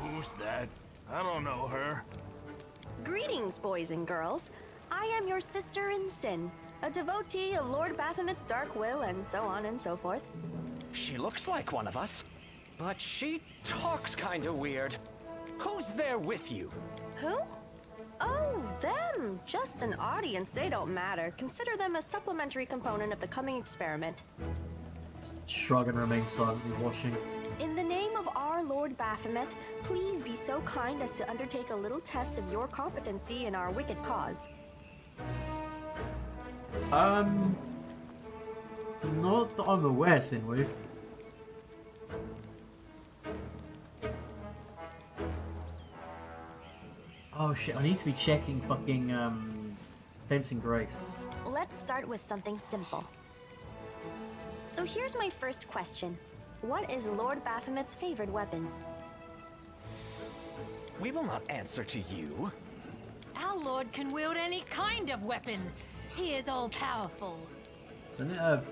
Who's that? I don't know her. Greetings, boys and girls. I am your sister in sin, a devotee of Lord Baphomet's dark will, and so on and so forth. She looks like one of us, but she talks kinda weird. Who's there with you? Who? Oh, them. Just an audience. They don't matter. Consider them a supplementary component of the coming experiment. Shrug and remain silently watching. In the name of our Lord Lord Baphomet, please be so kind as to undertake a little test of your competency in our wicked cause. Not that I'm aware, Sinwoof. Oh shit, I need to be checking fucking, Fencing Grace. Let's start with something simple. So here's my first question. What is Lord Baphomet's favorite weapon? We will not answer to you. Our lord can wield any kind of weapon. He is all-powerful. Isn't it a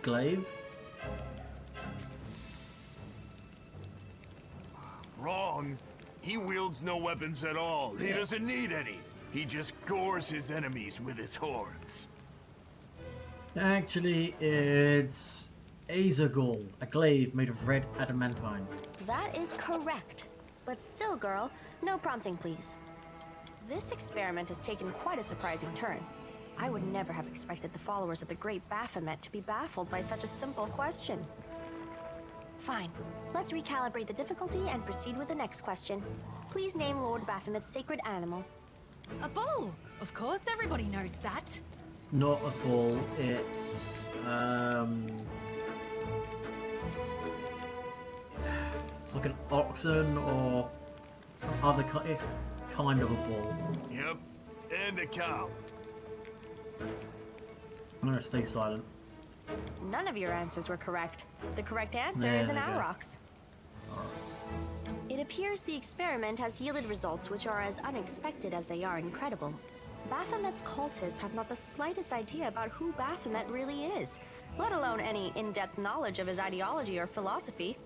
glaive? Wrong. He wields no weapons at all. He doesn't need any. He just gores his enemies with his horns. Actually, it's Azagul, a glaive made of red adamantine. That is correct. But still, girl, no prompting, please. This experiment has taken quite a surprising turn. I would never have expected the followers of the great Baphomet to be baffled by such a simple question. Fine. Let's recalibrate the difficulty and proceed with the next question. Please name Lord Baphomet's sacred animal. A bull! Of course, everybody knows that. It's not a bull, it's like an oxen or some other kind. It's kind of a bull. Yep, and a cow. I'm gonna stay silent. None of your answers were correct. The correct answer There is an we go. aurochs. Alright. It appears the experiment has yielded results which are as unexpected as they are incredible. Baphomet's cultists have not the slightest idea about who Baphomet really is, let alone any in-depth knowledge of his ideology or philosophy.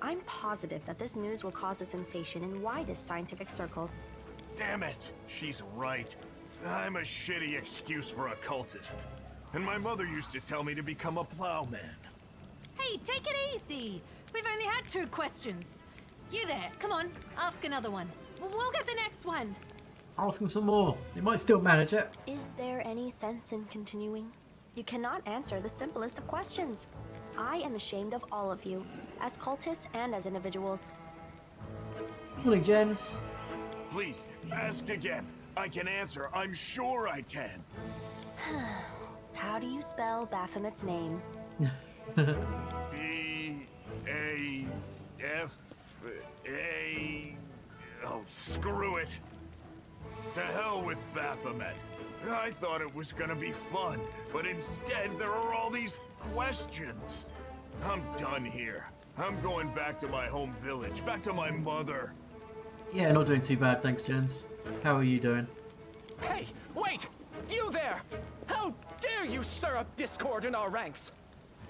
I'm positive that this news will cause a sensation in widest scientific circles. Damn it, she's right. I'm a shitty excuse for a cultist. And my mother used to tell me to become a plowman. Hey, take it easy. We've only had 2 questions. You there, come on, ask another one. We'll get the next one. Ask him some more. He might still manage it. Is there any sense in continuing? You cannot answer the simplest of questions. I am ashamed of all of you, as cultists and as individuals. Morning, gents. Please, ask again. I can answer. I'm sure I can. How do you spell Baphomet's name? B-A-F-A... Oh, screw it. To hell with Baphomet. I thought it was gonna be fun, but instead there are all these questions. I'm done here. I'm going back to my home village, back to my mother. Yeah, not doing too bad, thanks, gents. How are you doing? Hey, wait! You there! How dare you stir up discord in our ranks?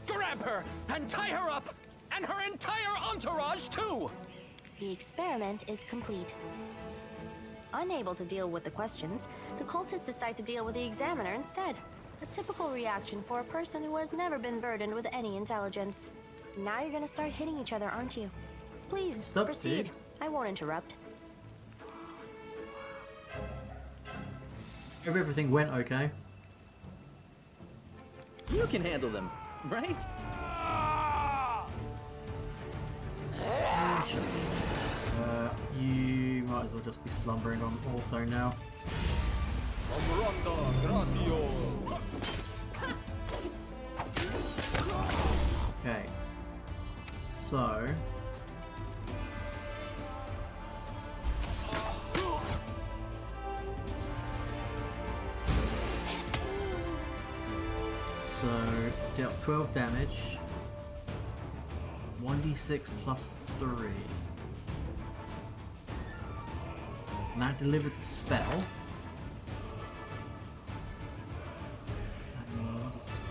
Grab her and tie her up, and her entire entourage too! The experiment is complete. Unable to deal with the questions, the cultists decide to deal with the examiner instead. A typical reaction for a person who has never been burdened with any intelligence. Now you're gonna start hitting each other, aren't you? Please, Stop, proceed. dude. I won't interrupt. Hope everything went okay. You can handle them, right? You might as well just be slumbering on also now. Okay. So... So, dealt 12 damage. 1d6 plus 3. And that delivered the spell.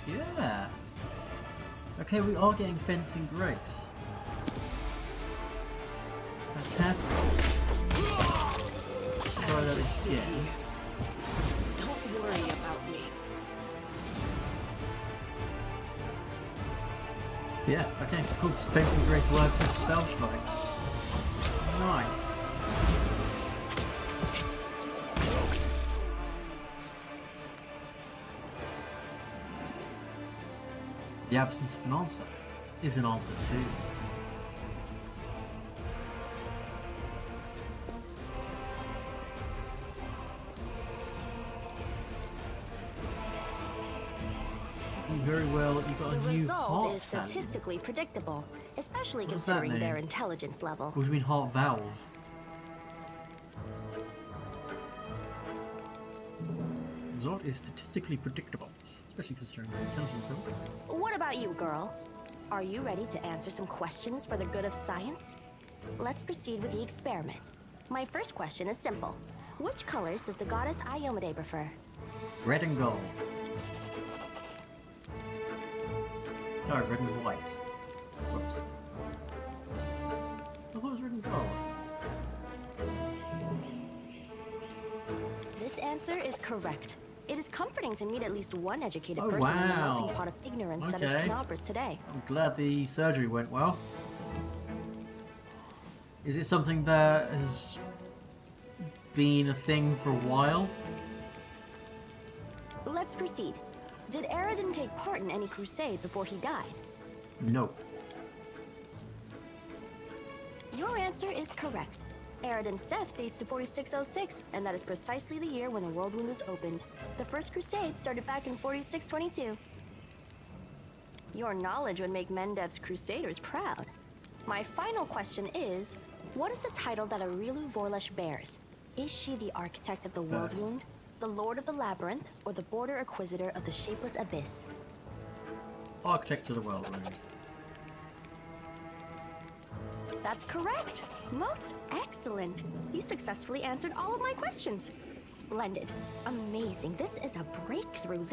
Yeah. Okay, we are getting Fencing Grace. Fantastic. Let's try that again. Don't worry about me. Yeah, okay, cool. Fencing Grace works with Spell Strike. Nice. The absence of an answer is an answer too. very well. You've got a The new result heart is value. statistically predictable, especially What does that considering their mean? intelligence level. What do you mean heart valve? Result is statistically predictable, especially considering their intelligence level. What about you, girl? Are you ready to answer some questions for the good of science? Let's proceed with the experiment. My first question is simple. Which colors does the goddess Iomade prefer? Red and gold. Oh, red and white. Whoops. I thought it was red and gold. This answer is correct. It is comforting to meet at least one educated Oh, person in the wow. melting pot of ignorance that is Okay. Canabra's today. I'm glad the surgery went well. Is it something that has been a thing for a while? Let's proceed. Did Aradin take part in any crusade before he died? No. Your answer is correct. Aradin's death dates to 4606, and that is precisely the year when the World Wound was opened. The First Crusade started back in 4622. Your knowledge would make Mendev's Crusaders proud. My final question is, what is the title that Arilu Vorlesh bears? Is she the architect of the World First. Wound, the Lord of the Labyrinth, or the Border Inquisitor of the Shapeless Abyss? Architect of the World Wound. That's correct. Most excellent. You successfully answered all of my questions. Splendid. Amazing. This is a breakthrough.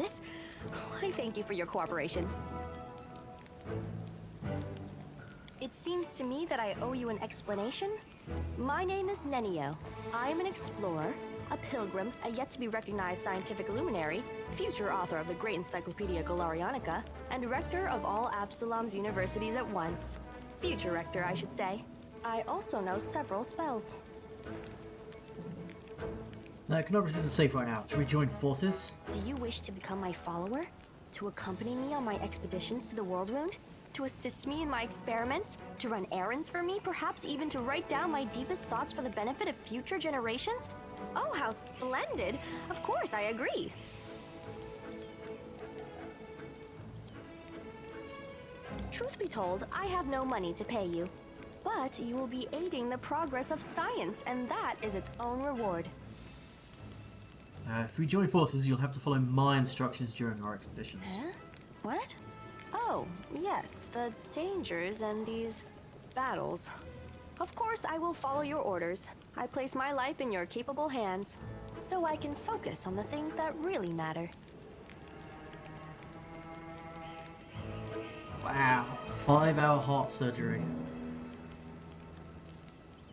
I thank you for your cooperation. It seems to me that I owe you an explanation. My name is Nenio. I am an explorer, a pilgrim, a yet-to-be-recognized scientific luminary, future author of the great Encyclopedia Galarianica, and rector of all Absalom's universities at once. Future rector, I should say. I also know several spells. Canobras isn't safe right now. Should we join forces? Do you wish to become my follower? To accompany me on my expeditions to the World Wound? To assist me in my experiments? To run errands for me? Perhaps even to write down my deepest thoughts for the benefit of future generations? Oh, how splendid! Of course, I agree. Truth be told, I have no money to pay you. But you will be aiding the progress of science, and that is its own reward. If we join forces, you'll have to follow my instructions during our expeditions. Huh? What? Oh, yes, the dangers and these battles. Of course, I will follow your orders. I place my life in your capable hands, so I can focus on the things that really matter. Wow, 5-hour heart surgery.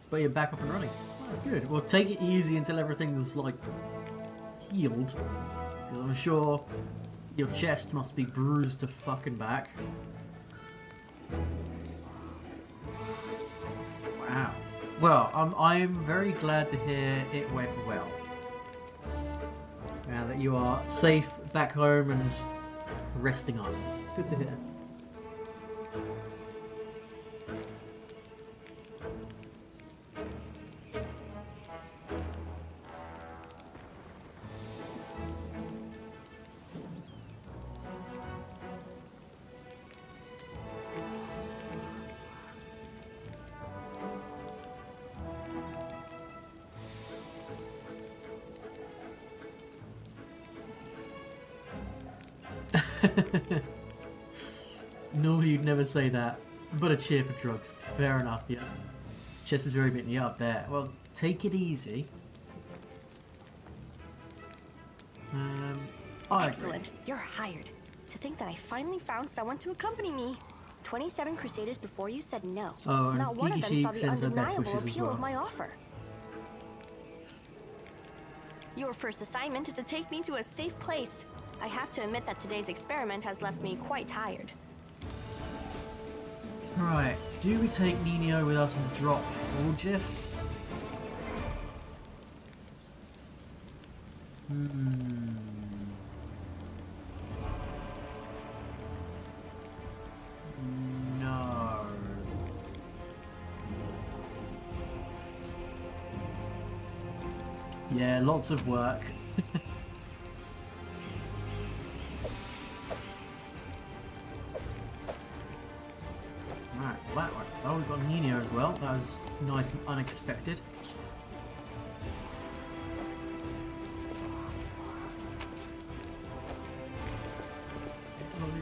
But you're back up and running. Oh, good. Well, take it easy until everything's, like, healed. Because I'm sure your chest must be bruised to fucking back. Wow. Well, I'm very glad to hear it went well. Now that you are safe back home and resting up. It's good to hear. Normally you'd never say that, but a cheer for drugs. Fair enough, yeah. Chest is very beaten. Yeah, I bet. Well, take it easy. I agree. Excellent. You're hired. To think that I finally found someone to accompany me. 27 Crusaders before you said no. Oh, and Not one of them Gigi saw the sends her best undeniable wishes as appeal well. of my offer. Your first assignment is to take me to a safe place. I have to admit that today's experiment has left me quite tired. Right, do we take Nino with us and drop Orgif? No. Yeah, lots of work. as nice and unexpected.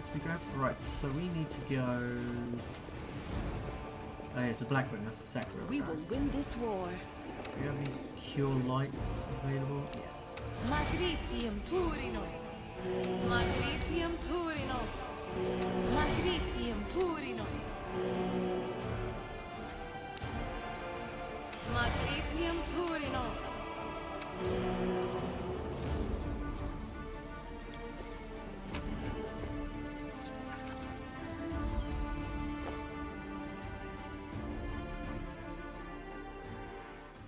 To be grabbed. Right, so we need to go. Oh, yeah, it's a black wing. That's exactly what We will win this war. Do we have any pure lights available? Yes. Magritium Turinos. Magritium Turinos. Magritium Turinos. Magritium Turinos.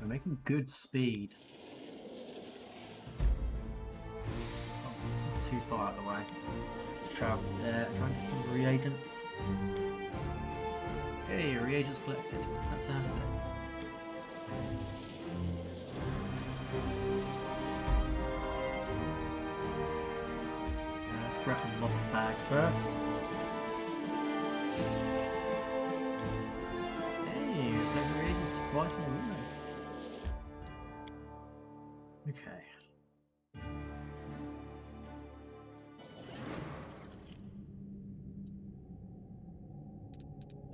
We're making good speed. Oh, this is not too far out of the way. Let's travel there, try and get some reagents. Hey, reagents collected. Fantastic. Let's grab the lost bag first. Hey, we're taking reagents twice in a row. Okay.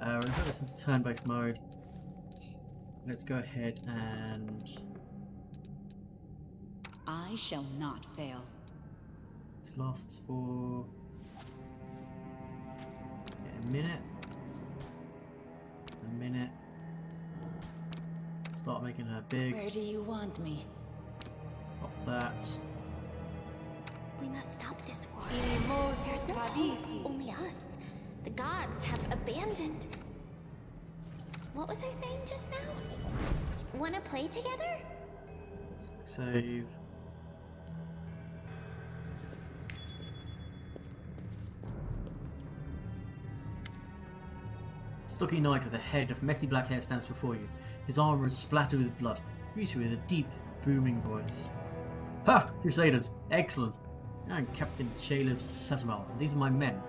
We've got this into turn-based mode. Let's go ahead and... I shall not fail. This lasts for... a minute. A minute. Start making her big. Where do you want me? Pop that. We must stop this war. There's no hope, only us. The gods have abandoned. What was I saying just now? Wanna play together? Save. Stocky knight with a head of messy black hair stands before you. His armor is splattered with blood. Greets you with a deep, booming voice. Ha! Crusaders! Excellent! I'm Captain Caleb Sesamal, and these are my men.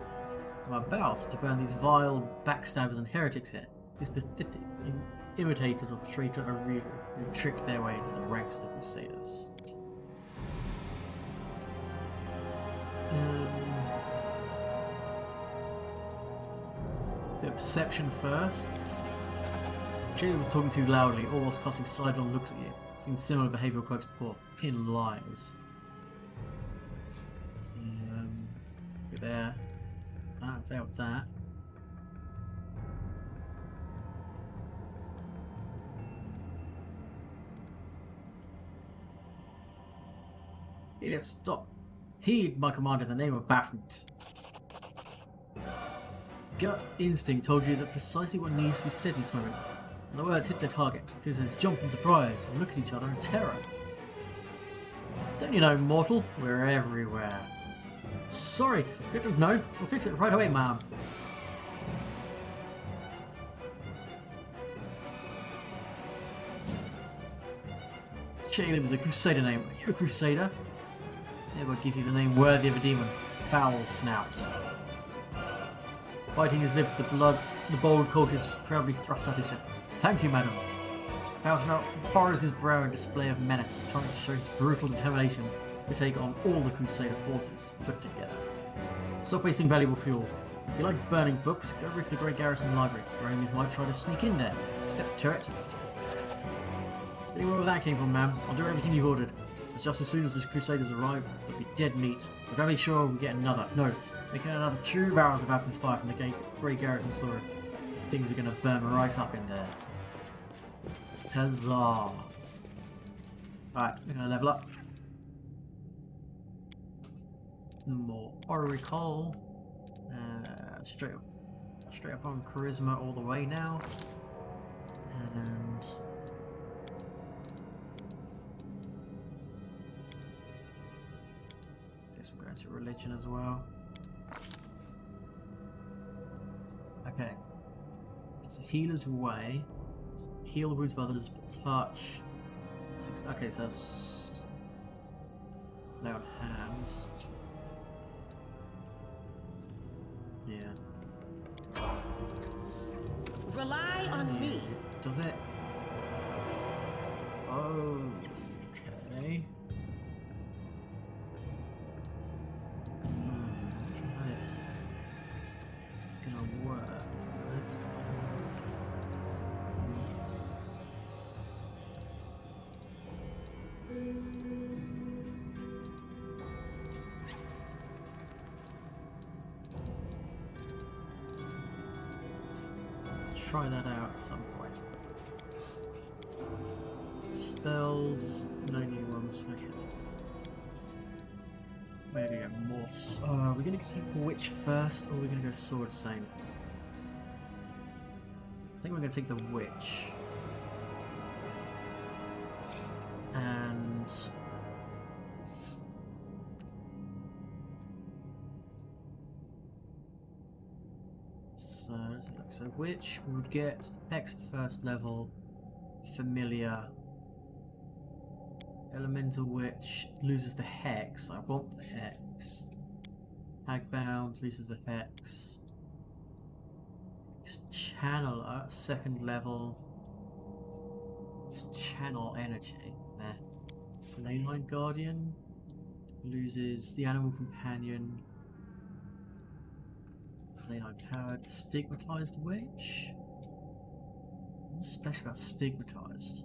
I'm about to burn these vile backstabbers and heretics here. These pathetic imitators of traitor Aurelian who tricked their way into the ranks of the Crusaders. Do a perception first. Caleb was talking too loudly, or was casting sidelong looks at you. Seen similar behavioural quirks before. Pin lies. Go there. Ah, failed that. He just stop. Heed my command in the name of Baphomet. Gut instinct told you that precisely what needs to be said in this moment. And the words hit their target. Crusaders jump in surprise and look at each other in terror. Don't you know, mortal? We're everywhere. Sorry, couldn't know. We'll fix it right away, ma'am. Caleb is a Crusader name. Are you a Crusader? Hereby give you the name worthy of a demon. Foul Snout. Biting his lip, the bold cultist proudly thrusts out his chest. Thank you, madam. Foul Snout furrows his brow in display of menace, trying to show his brutal determination to take on all the Crusader forces put together. Stop wasting valuable fuel. If you like burning books, go rig the Great Garrison Library. Your enemies might try to sneak in there. Step to it. Tell you where that came from, ma'am. I'll do everything you've ordered. But just as soon as the Crusaders arrive, they'll be dead meat. We've got to make sure we get another. No, making another 2 barrels of weapons fire from the Great Garrison store. Things are going to burn right up in there. Huzzah! Alright, we're going to level up. More Oracle. Straight up on Charisma all the way now. And guess we're going to Religion as well. Okay. It's a healer's way. Heal wounds by others, touch. Okay, so that's lay on hands. Yeah. Rely on me. does it? Okay. Try this. It's gonna work, to be honest. Try that out at some point. Spells, no new ones. Okay. We're gonna go morphs. Are we gonna take witch first, or are we gonna go sword same? I think we're gonna take the witch. And so let's look. So witch would get X at first level, familiar. Elemental witch loses the hex. I want the hex. Hagbound loses the hex. Channeler, second level. It's channel energy. Leyline Guardian loses the animal companion. Leyline powered. Stigmatized witch. What's special about stigmatized?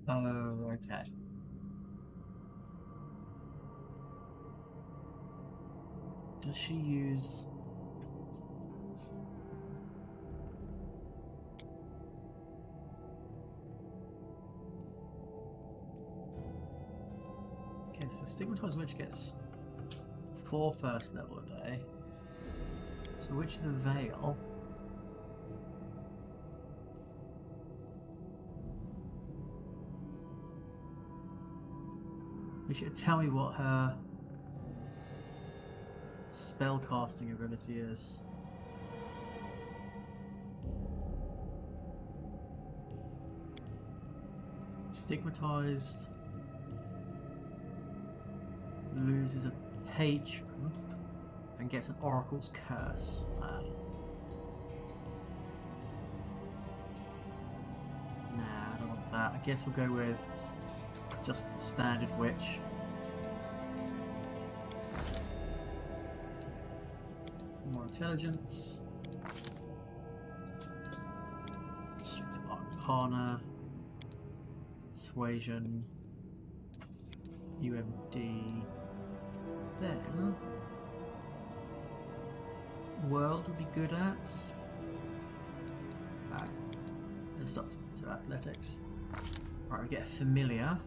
Oh, okay. Does she use... Okay, so Stigmatized Witch gets 4 first level a day. So Witch of the Veil... You should tell me what her spell casting ability is. Stigmatized loses a patron and gets an Oracle's Curse. Nah, I don't want that. I guess we'll go with just standard witch. More intelligence. Strength Arcana. Persuasion. UMD. Then World would be good at. It's up to athletics. Alright, we get a familiar.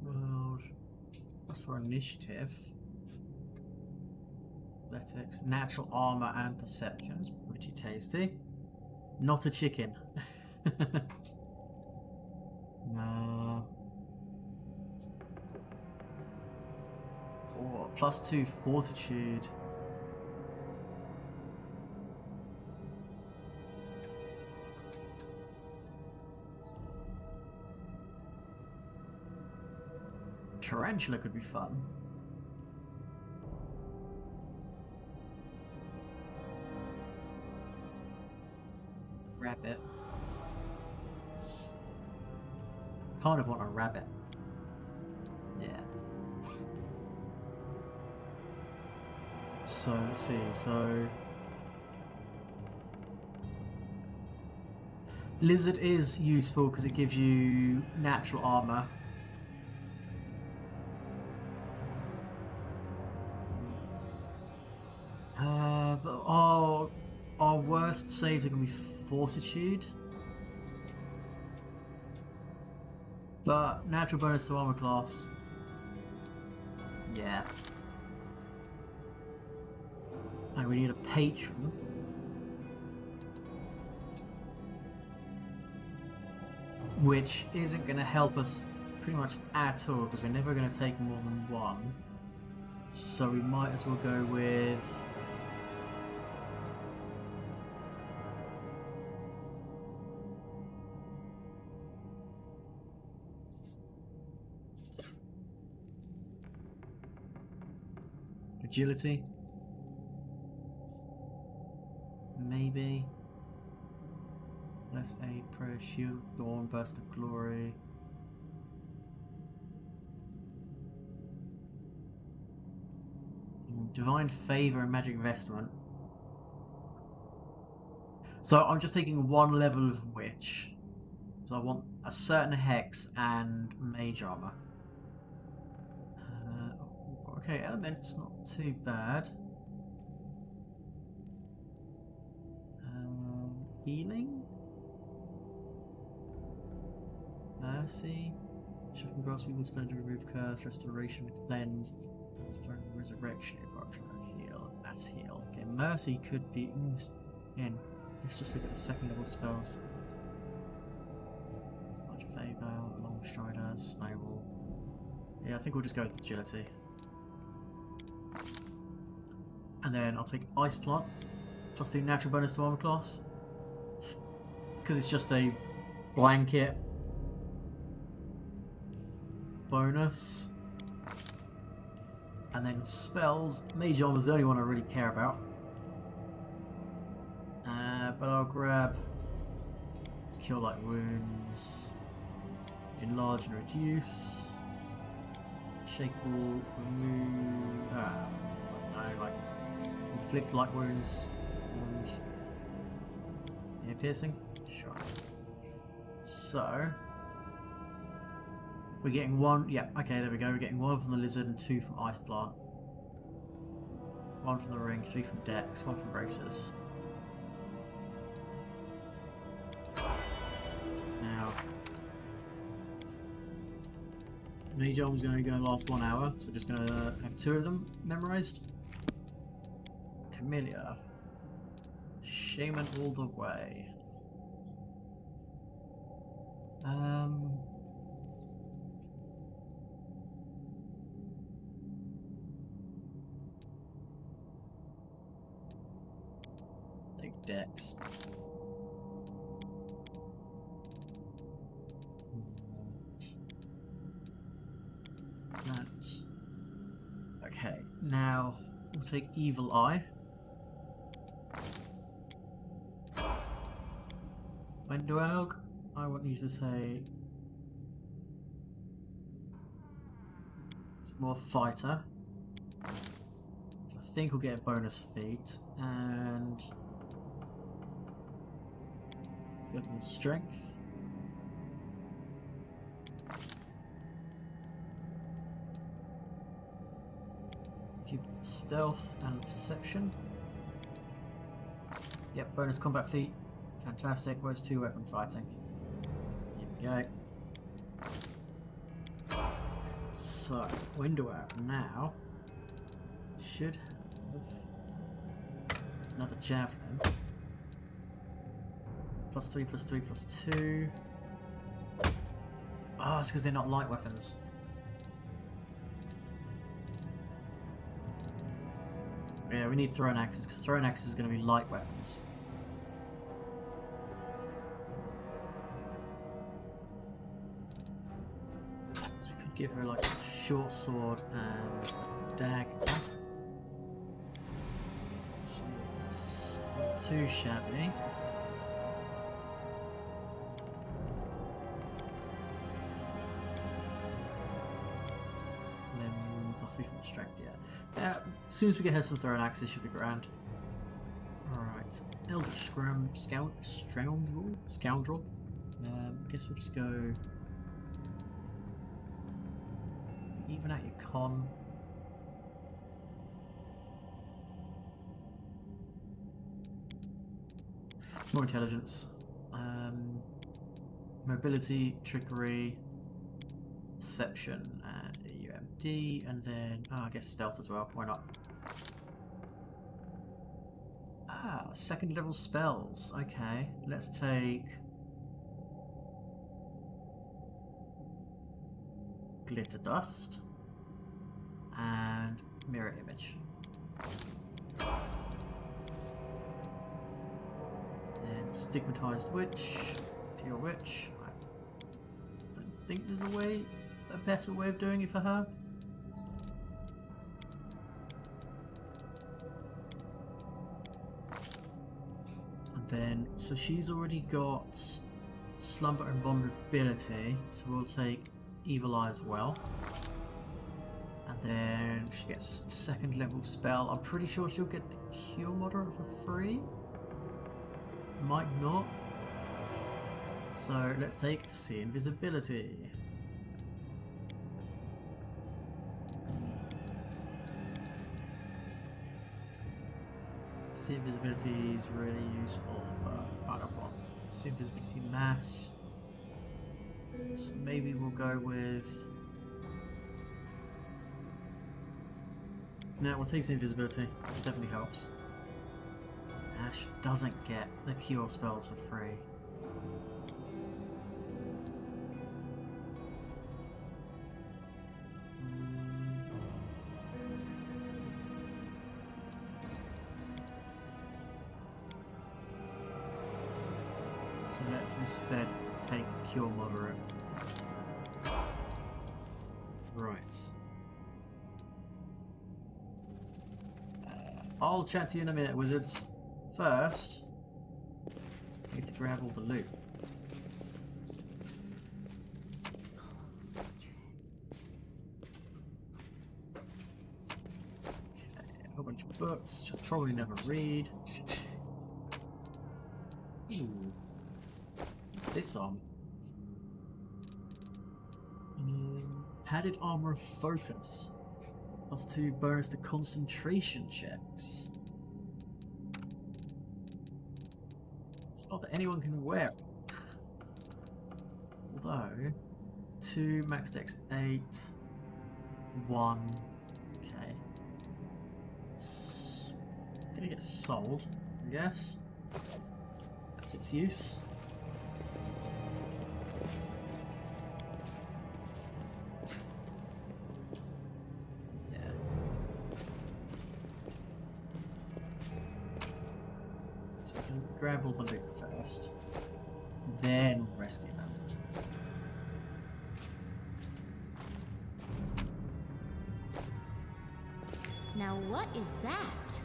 World. That's for initiative. Athletics, natural armor, and perception. It's pretty tasty. Not a chicken. No. Oh, +2 fortitude. Tarantula could be fun. Rabbit. Kind of want a rabbit. Yeah. So let's see. So lizard is useful because it gives you natural armor. But our worst saves are going to be fortitude. But natural bonus to armor class. Yeah. And we need a patron. Which isn't going to help us pretty much at all because we're never going to take more than one. So we might as well go with... agility. Maybe. Less aid, prayer, shield, dawn, burst of glory. Divine favor and magic vestment. So I'm just taking one level of witch. So I want a certain hex and mage armor. Okay, element's not too bad. Healing? Mercy? Shifting grass, we will spend to remove curse, restoration, cleanse, resurrection, heal, that's heal. Okay, mercy could be in. Let's just look at the second level spells. Much favor, long strider, snowball. Yeah, I think we'll just go with agility. And then I'll take ice plant, plus 2 natural bonus to armor class. Because it's just a blanket bonus. And then spells. Mage armor is the only one I really care about. But I'll grab Cure Light Wounds, Enlarge and Reduce, Shakeable, Remove, no, like Inflict Light Wounds, and Ear Piercing. Sure. So we're getting 1. Yeah, okay, there we go. We're getting 1 from the lizard and 2 from ice plant. 1 from the ring, 3 from dex, 1 from braces. Now, Mage Armor's going to last 1 hour, so we're just going to have 2 of them memorized. Camellia. Shaman all the way. Take dex. Okay, now we'll take Evil Eye. Wendoalg, I want you to say it's more fighter. So I think we'll get a bonus feat, and it's got more strength. Keep stealth and perception. Yep, bonus combat feat. Fantastic. Where's 2 weapon fighting? Here we go. So, window out now. Should have another javelin. +3, +3, +2. Oh, it's because they're not light weapons. Yeah, we need thrown axes, because thrown axes is going to be light weapons. So we could give her like a short sword and a dagger. She's not too shabby. And then +3 from the strength, yeah. As soon as we get her some thrown axes, should be grand. Alright. Eldritch Scoundrel. I guess we'll just go even out your con. More intelligence. Mobility, trickery, perception, and UMD, and then I guess stealth as well. Why not? Ah, 2nd level spells. Okay, let's take Glitter Dust and Mirror Image. Then Stigmatized Witch, Pure Witch. I don't think there's a better way of doing it for her. Then, so she's already got Slumber and Vulnerability, so we'll take Evil Eye as well. And then she gets a 2nd level spell. I'm pretty sure she'll get the Cure Moderate for free. Might not. So let's take See Invisibility. See Invisibility is really useful, but kind of want See Invisibility Mass. So maybe we'll go with... No, we'll take See Invisibility. It definitely helps. Ash doesn't get the Cure spells for free. So let's instead take Cure Moderate. Right. I'll chat to you in a minute, wizards. First, I need to grab all the loot. Okay, a whole bunch of books, which I'll probably never read. Ooh. What's this on? Padded Armor of Focus. +2 bonus to concentration checks. Not that anyone can wear it. Although, 2 max dex 8, 1. Okay. It's gonna get sold, I guess. That's its use. Grab all the loot first, then rescue them. Now what is that?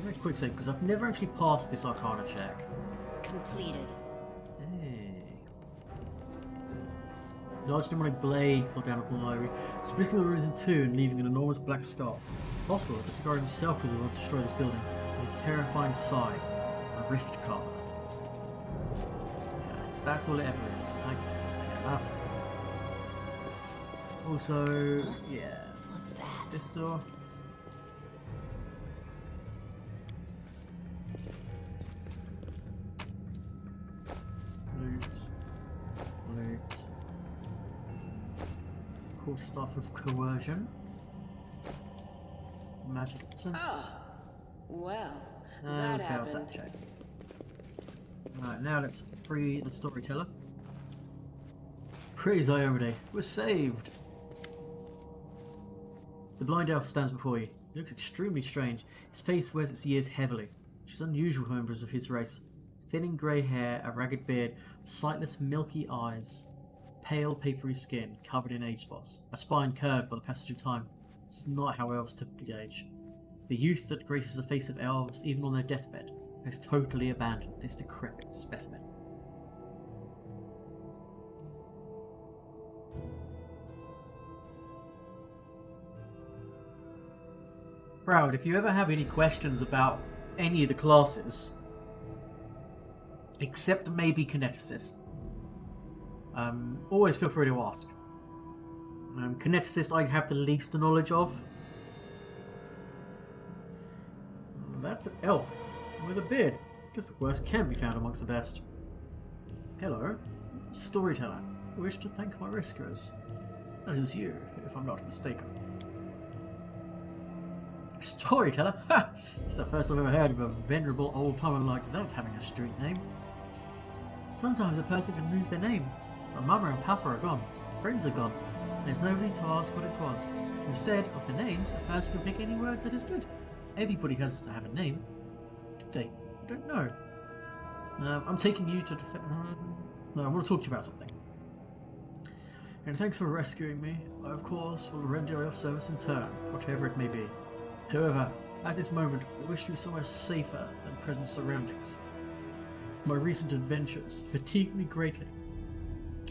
Very quick save, because I've never actually passed this Arcana check. Completed. Large demonic blade fell down upon the library, splitting the ruins in two and leaving an enormous black scar. It's possible that the scar himself was able to destroy this building with his terrifying sight, a rift card. Yeah, so that's all it ever is. Okay, fair enough. Also, yeah. What's that? This door. Loot. Loot. Cool stuff of coercion. Magic essence. Ah, well, And that failed happened. that check. Alright, now let's free the storyteller. Praise Iomade, we're saved! The blind elf stands before you. He looks extremely strange. His face wears its years heavily, which is unusual for members of his race. Thinning grey hair, a ragged beard, sightless milky eyes. Pale, papery skin, covered in age spots, a spine curved by the passage of time. This is not how elves typically age. The youth that graces the face of elves, even on their deathbed, has totally abandoned this decrepit specimen. Proud, if you ever have any questions about any of the classes, except maybe Kineticist, always feel free to ask. Kineticist I have the least knowledge of. That's an elf with a beard. Guess the worst can be found amongst the best. Hello, storyteller. I wish to thank my rescuers. That is you, if I'm not mistaken. Storyteller? Ha! It's the first I've ever heard of a venerable old-timer like that having a street name. Sometimes a person can lose their name. But Mama and Papa are gone. Friends are gone. There's nobody to ask what it was. Instead of the names, a person can pick any word that is good. Everybody has to have a name. Do they? I don't know. I'm taking you to defend... No, I want to talk to you about something. And thanks for rescuing me. I, of course, will render your service in turn, whatever it may be. However, at this moment, I wish to be somewhere safer than present surroundings. My recent adventures fatigue me greatly.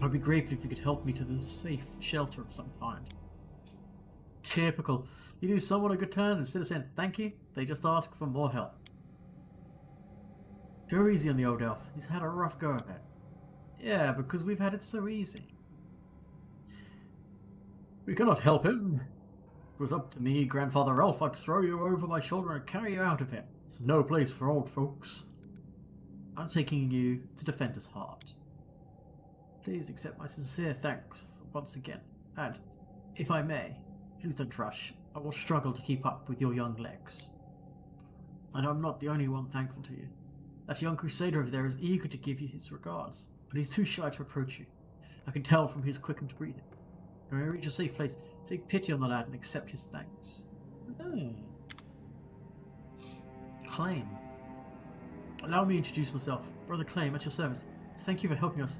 I'd be grateful if you could help me to the safe shelter of some kind. Typical. You do someone a good turn, instead of saying thank you, they just ask for more help. Go easy on the old elf. He's had a rough go of it. Yeah, because we've had it so easy. We cannot help him. If it was up to me, Grandfather Elf, I'd throw you over my shoulder and carry you out of here. It's no place for old folks. I'm taking you to Defender's Heart. Please accept my sincere thanks once again. And, if I may, please don't rush. I will struggle to keep up with your young legs. And I'm not the only one thankful to you. That young Crusader over there is eager to give you his regards, but he's too shy to approach you. I can tell from his quickened breathing. When we reach a safe place, take pity on the lad and accept his thanks. Claim. Allow me to introduce myself. Brother Claim, at your service. Thank you for helping us.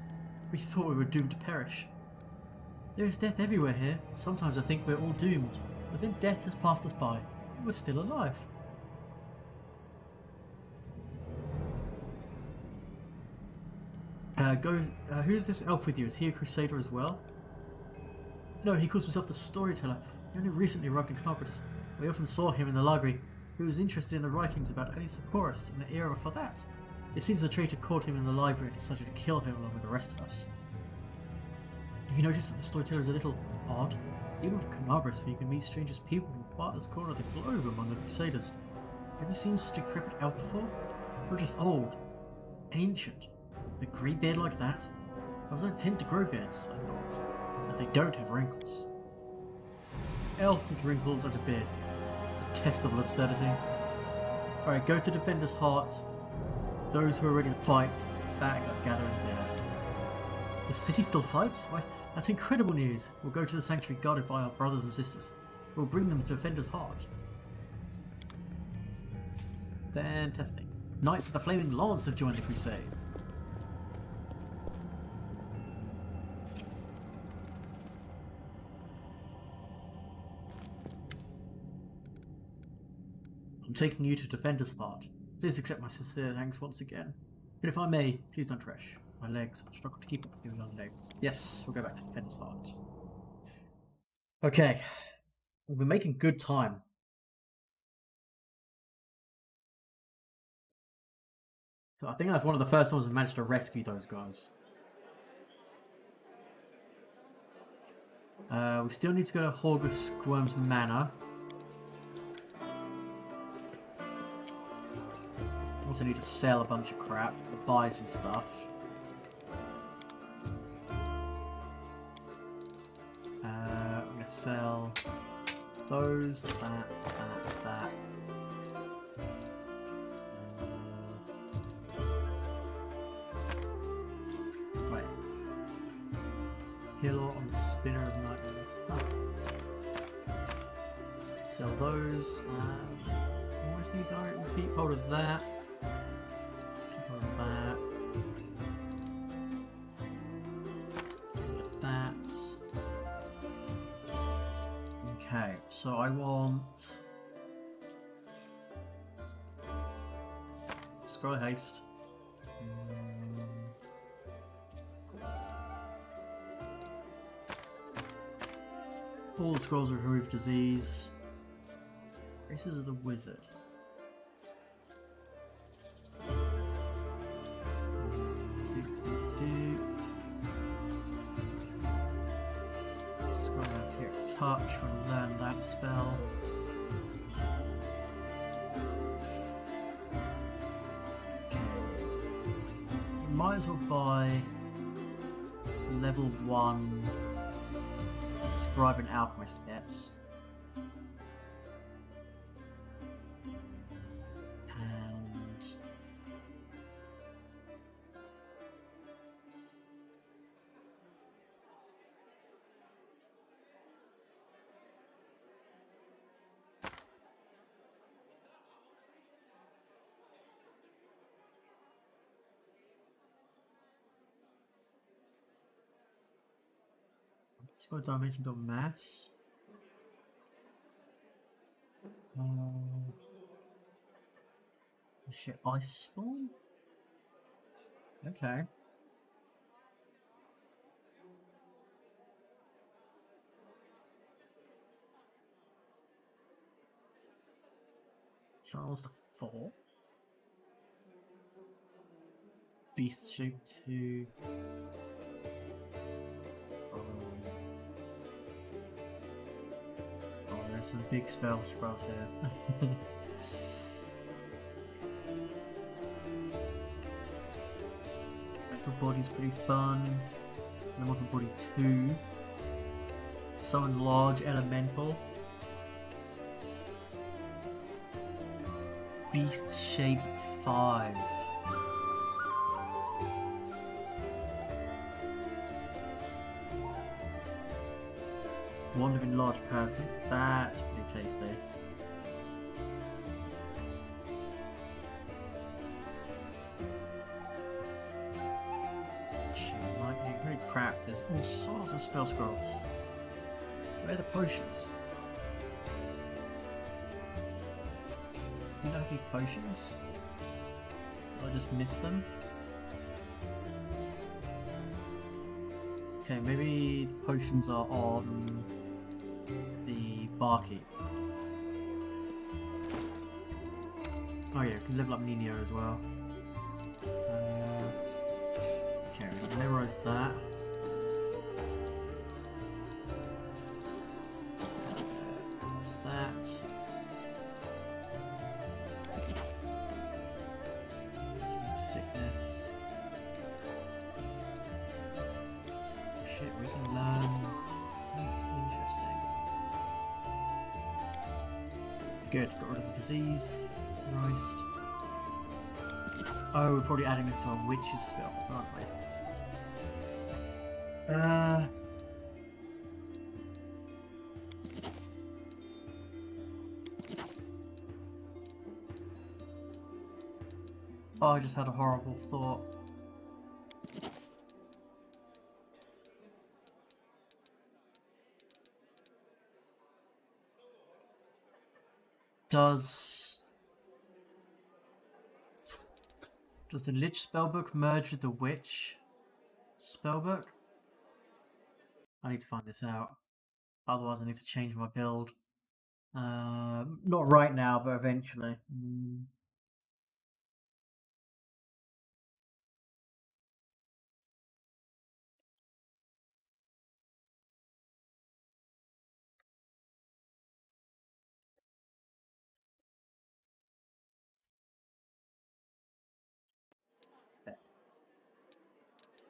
We thought we were doomed to perish. There is death everywhere here. Sometimes I think we're all doomed, but then death has passed us by. We're still alive. Who's this elf with you? Is he a Crusader as well? No, he calls himself the Storyteller. He only recently arrived in Knobris. We often saw him in the library. He was interested in the writings about Elisaporus and the era before that. It seems the traitor caught him in the library and decided to kill him along with the rest of us. Have you noticed that the Storyteller is a little odd? Even for Knobris, where you can meet strange as people from the farthest corner of the globe among the Crusaders. Have you seen such a decrepit elf before? Or just old, ancient, with a grey beard like that? Elves don't tend to grow beards, I thought. And they don't have wrinkles. Elf with wrinkles and a beard. Detestable absurdity. Alright, go to Defender's Heart. Those who are ready to fight, back up gathering there. The city still fights? Why, that's incredible news. We'll go to the sanctuary guarded by our brothers and sisters. We'll bring them to Defender's Heart. Fantastic. Knights of the Flaming Lance have joined the Crusade. I'm taking you to Defender's Heart. Please accept my sincere thanks once again. But if I may, please don't rush. My legs will struggle to keep up with your young legs. Yes, we'll go back to Defender's Heart. Okay. We've been making good time. So I think that's one of the first ones we managed to rescue those guys. We still need to go to Horgus Squirm's Manor. Also need to sell a bunch of crap, to buy some stuff. I'm gonna sell those, that. Wait. Heal on the Spinner of Nightmares. Oh. Sell those. Always need direct and keep hold of that. Okay, so I want scroll haste. All the scrolls of remove disease. Graces of the Wizard. Scroll up here. Touch. We'll learn that spell. Okay. Might as well buy level 1 Scribe and Alchemist bits. It's got dimension to mass. Shit, ice storm? Okay. Charles to 4. Beast shape 2. Oh, there's some big spell scrolls here. Metal body's pretty fun. Metal body 2. Summon large elemental. Beast shape 5. One living large person. That's pretty tasty. Lightning, holy crap, there's all sorts of spell scrolls. Where are the potions? Does he have any potions? Did I just miss them? Okay, maybe the potions are on the barkeep. Oh yeah, we can level up Nino as well. Okay, we can memorize that. What's that? Sickness. Shit, we can learn. Interesting. Good, got rid of the disease. Christ. Oh, we're probably adding this to our witch's spell, aren't we? Oh, I just had a horrible thought. Does the Lich spellbook merge with the Witch spellbook? I need to find this out. Otherwise I need to change my build. Not right now, but eventually.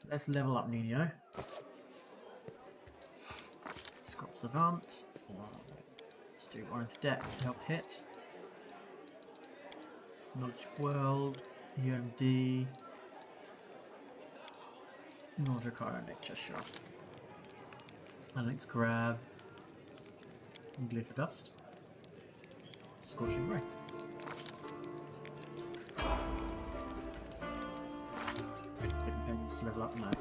Let's level up Nino. Scott Savant. Let's do one into Depth to help hit. Knowledge World. UMD. Knowledge Arcana Nature, sure. And let's grab Glyph Dust. Scorching Ray. Level up now.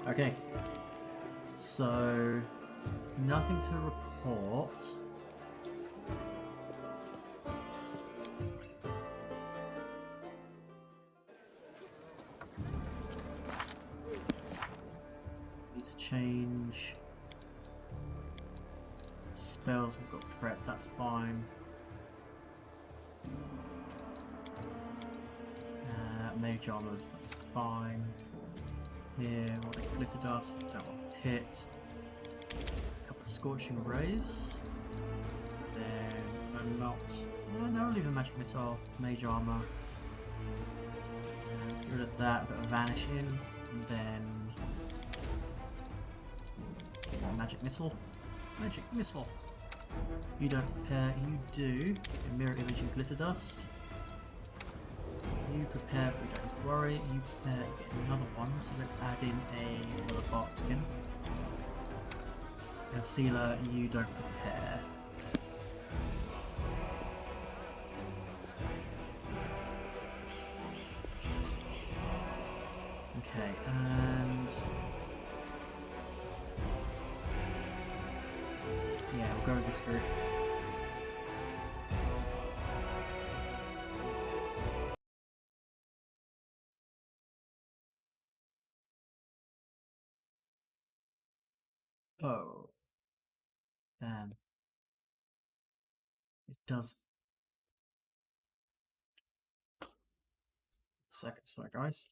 Okay, so nothing to report. Need to change spells. We've got prep. That's fine. Mage armors. That's fine. Here, what a glitter dust, don't want pit. A couple of scorching rays. Then I'm not. No, I'll leave a magic missile, mage armor. And let's get rid of that, but vanish in, and then magic missile. Magic missile. You don't prepare, you do. A mirror image and glitter dust. You prepare, but we don't have to worry. You prepare, get another one, so let's add in another Barkskin. And Sealer, you don't prepare. Okay, and I'll go with this group. Oh. Damn. It does. Second, sorry guys.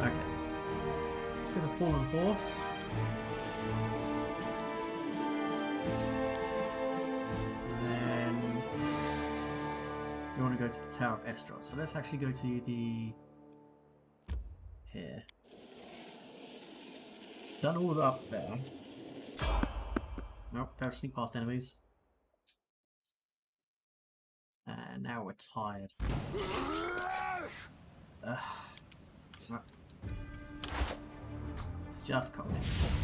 Okay. Let's get a fallen horse. And then we want to go to the Tower of Estros. So let's actually go to the here. Done all the up there. Nope, don't sneak past enemies. And now we're tired. Right. It's just cultists.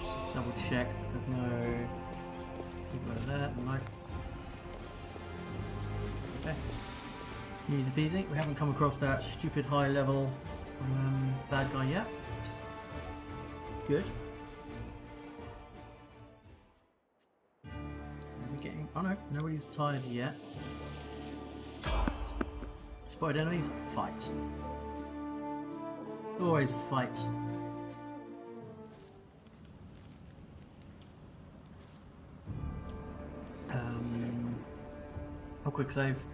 Just double check that there's no people over there. No. Okay. Easy peasy. We haven't come across that stupid high level bad guy yet. Which is good. Oh no, nobody's tired yet. Spotted enemies, fight. Always fight. Oh, quick save.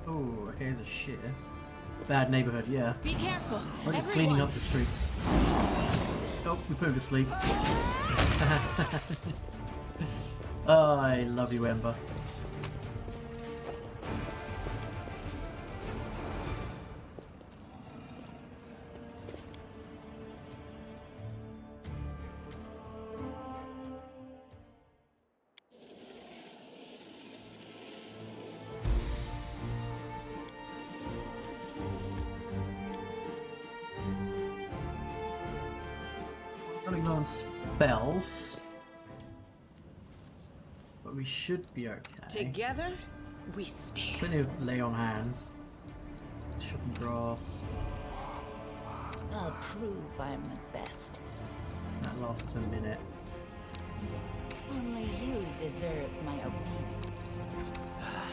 Oh, okay, there's a shit. Bad neighborhood, yeah. Be careful. We're just cleaning up the streets. Oh, we put him to sleep. Oh, I love you, Ember. Running low on spells. But we should be okay. Together, we stand. Plenty of lay on hands. Shopping grass. I'll prove I'm the best. That lasts a minute. Only you deserve my obedience.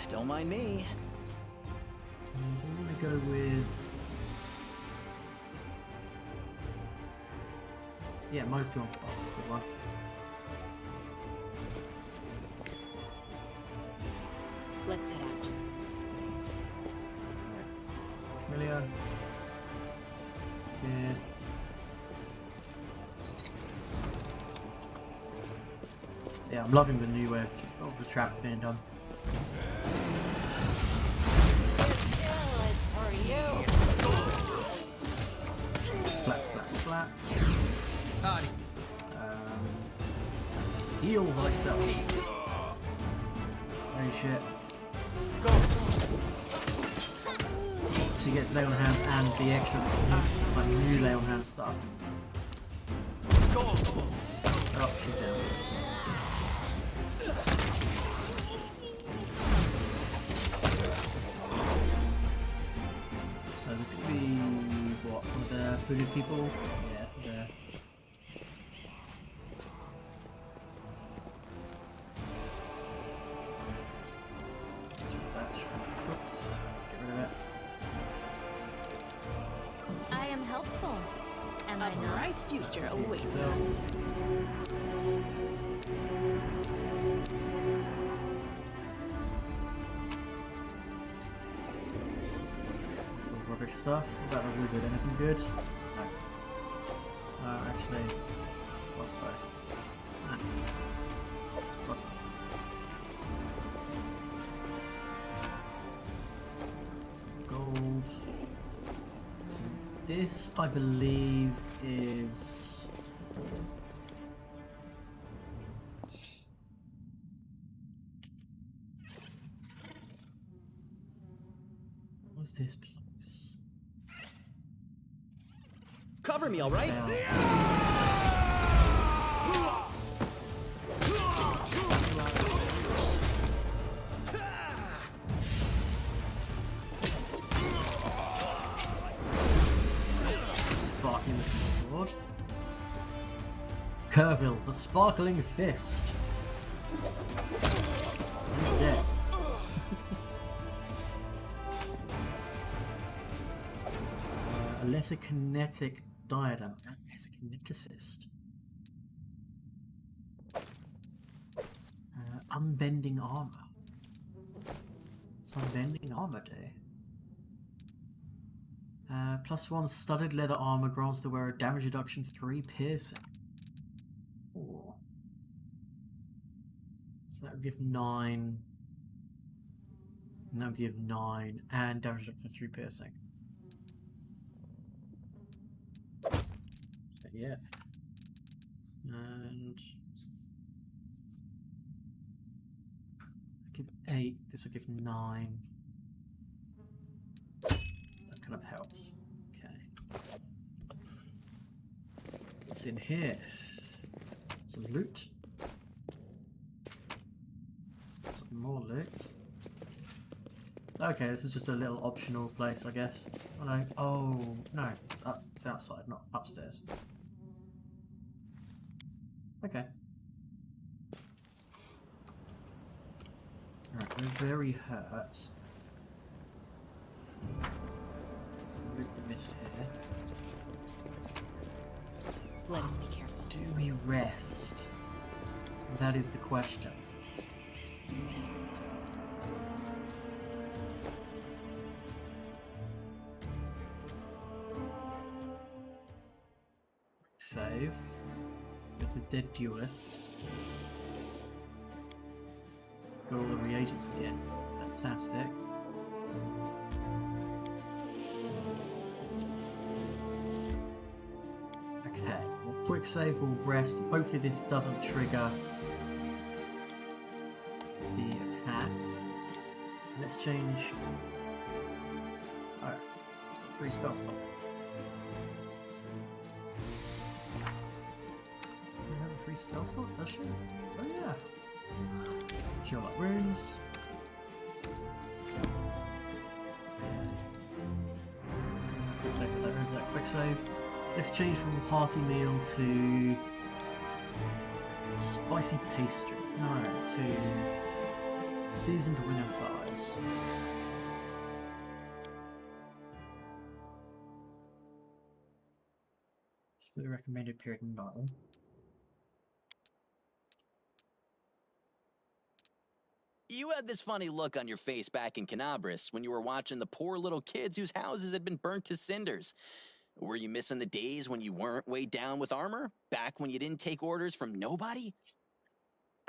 Don't mind me. I'm gonna go with. Yeah, most of them. That's a good one. Let's head out. Camellia. Yeah. Yeah, I'm loving the new way of the trap being done. It's for you. Splat, splat, splat. Heal thyself. Holy shit. Go. she gets lay on hands and the extra like new lay on hands stuff. Oh, she's down. So this could be what? One of the hooded people? Yeah, there. Oops. Get rid of it. I am helpful. Am I A not? bright future awaits So, us. some rubbish stuff. About the wizard, anything good? No. Actually, crossbow. Ah. Crossbow. Some gold. So this, I believe, is. What was this place? Cover me, all right? Sparkling sword. Kervil, the sparkling fist. He's dead. A lesser kinetic diadem. As a kineticist. Unbending armor. What's unbending armor do? +1 studded leather armor grants the wearer damage reduction 3 piercing. Ooh. So that would give 9. And that would give 9 and damage reduction 3 piercing. So yeah. And give 8, this will give 9. That kind of helps. Okay. What's in here? Some loot. Some more loot. Okay, this is just a little optional place, I guess. Oh no, oh, no, it's outside, not upstairs. Okay. Alright, we're very hurt. Some loot we missed here. Let us be careful. Do we rest? That is the question. Save. Go to dead duelists. Got all the reagents again. Fantastic. Okay, we'll quick save, we'll rest. Hopefully this doesn't trigger the attack. Let's change. Alright, it's got free spell slot. It has a free spell slot, does she? Oh yeah. Cure up runes. Quick save with that quick save. Let's change from hearty meal to spicy pastry. No, to seasoned wing and thighs. Split recommended period 9. You had this funny look on your face back in Canabris when you were watching the poor little kids whose houses had been burnt to cinders. Were you missing the days when you weren't weighed down with armor? Back when you didn't take orders from nobody?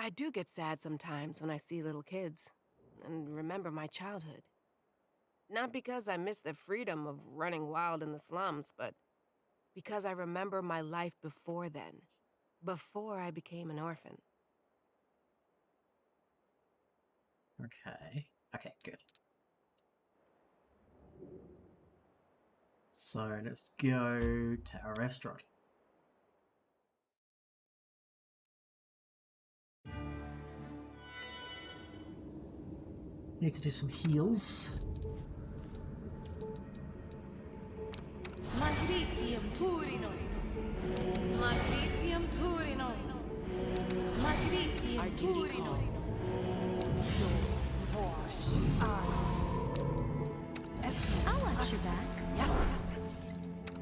I do get sad sometimes when I see little kids and remember my childhood. Not because I miss the freedom of running wild in the slums, but because I remember my life before then, before I became an orphan. Okay. Okay, good. So let's go to our restaurant. Need to do some heals. Matritium Turinos. Matritium Turinos. Matritium Turinos. I'll watch your back. Yes.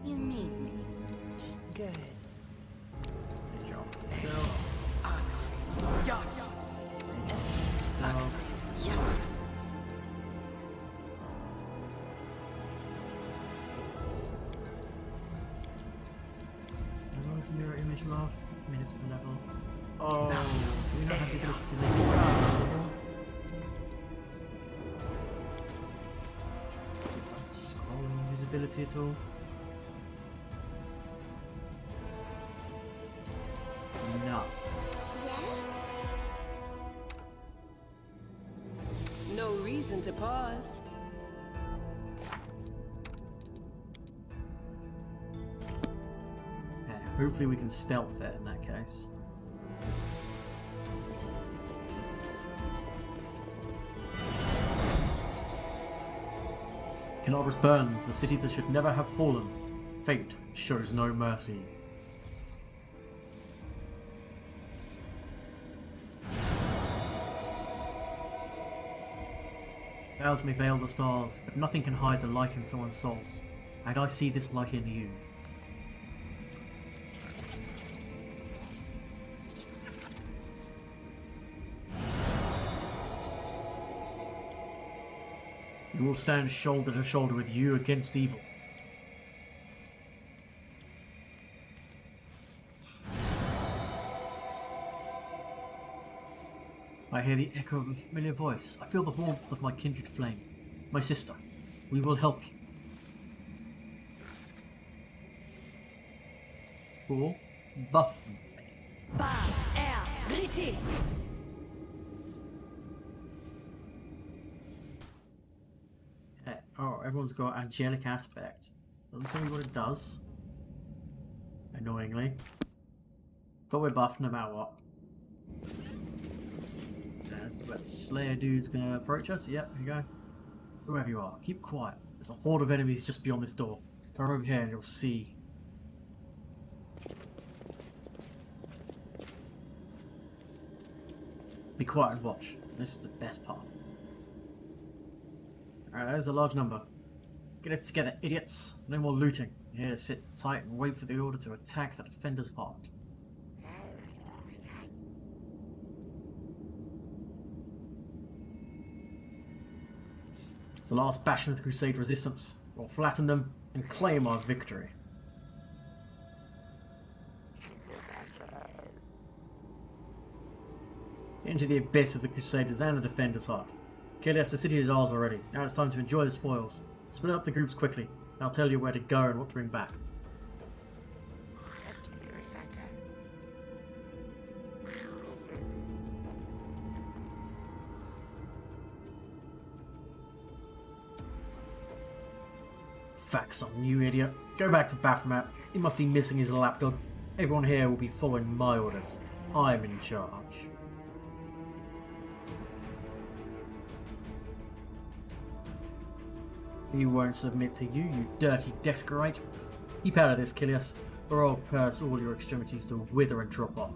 You need me. Good. Good job. So, Yes. so Yes. Everyone's mirror image left. Minutes per level. Oh, we don't have the ability to make it possible. Scrolling invisibility at all. Nuts. No reason to pause. Okay, hopefully we can stealth it in that case. Canobras burns, the city that should never have fallen. Fate shows no mercy. Clouds may veil the stars, but nothing can hide the light in someone's souls. And I see this light in you. We will stand shoulder to shoulder with you against evil. I hear the echo of a familiar voice. I feel the warmth of my kindred flame. My sister, we will help you. For Baphomet. Riti. Oh, everyone's got angelic aspect. Doesn't tell me what it does. Annoyingly. But we're buffed no matter what. That's where the Slayer dude's gonna approach us. Yep, here you go. Whoever you are, keep quiet. There's a horde of enemies just beyond this door. Turn over here and you'll see. Be quiet and watch. This is the best part. Alright, there's a large number. Get it together, idiots. No more looting. You're here to sit tight and wait for the order to attack the defender's heart. It's the last bastion of the Crusade resistance. We'll flatten them and claim our victory. Into the abyss of the Crusaders and the defender's heart. Kilias, the city is ours already. Now it's time to enjoy the spoils. Split up the groups quickly. I'll tell you where to go and what to bring back. Facts on you, idiot. Go back to Baphomet. He must be missing his lapdog. Everyone here will be following my orders. I'm in charge. He won't submit to you, you dirty descarate. Keep out of this, Kilias, or I'll curse all your extremities to wither and drop off.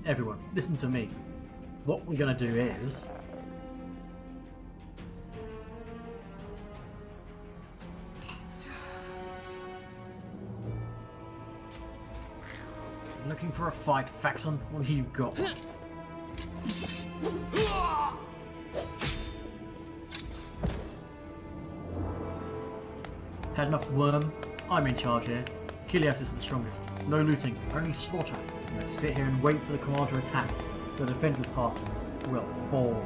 Everyone, listen to me. What we're gonna do is... Looking for a fight, Faxon? Well, you've got one. Had enough worm? I'm in charge here. Kilias is the strongest. No looting, only slaughter. Let's sit here and wait for the command to attack. The defender's heart will fall.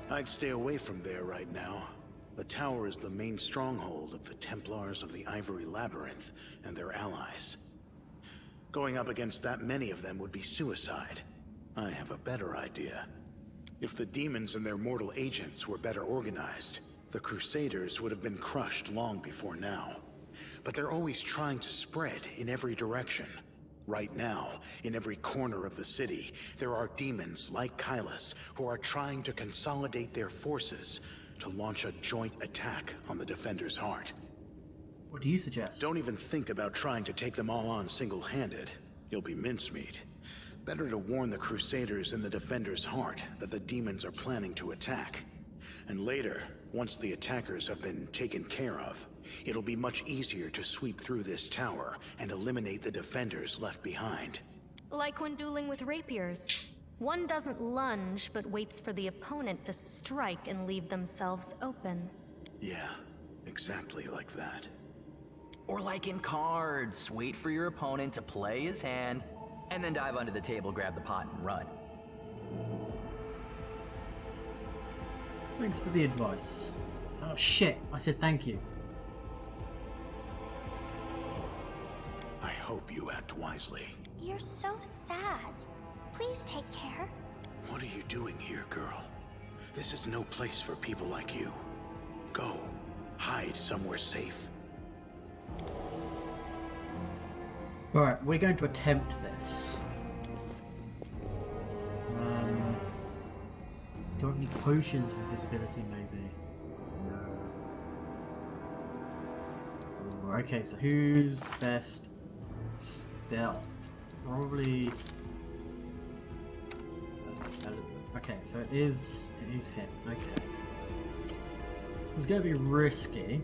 I'd stay away from there right now. The tower is the main stronghold of the Templars of the Ivory Labyrinth and their allies. Going up against that many of them would be suicide. I have a better idea. If the demons and their mortal agents were better organized, the Crusaders would have been crushed long before now. But they're always trying to spread in every direction. Right now, in every corner of the city, there are demons like Kylus who are trying to consolidate their forces to launch a joint attack on the Defender's heart. What do you suggest? Don't even think about trying to take them all on single-handed. You'll be mincemeat. Better to warn the Crusaders in the Defender's heart that the demons are planning to attack. And later, once the attackers have been taken care of, it'll be much easier to sweep through this tower and eliminate the defenders left behind. Like when dueling with rapiers. One doesn't lunge, but waits for the opponent to strike and leave themselves open. Yeah, exactly like that. Or like in cards, wait for your opponent to play his hand, and then dive under the table, grab the pot, and run. Thanks for the advice. Oh shit, I said thank you. I hope you act wisely. You're so sad. Please take care. What are you doing here, girl? This is no place for people like you. Go. Hide somewhere safe. Alright, we're going to attempt this. Do you want any potions of invisibility, maybe? No. Okay, so who's best stealth? It's probably... okay, so it is him. Okay. It's going to be risky.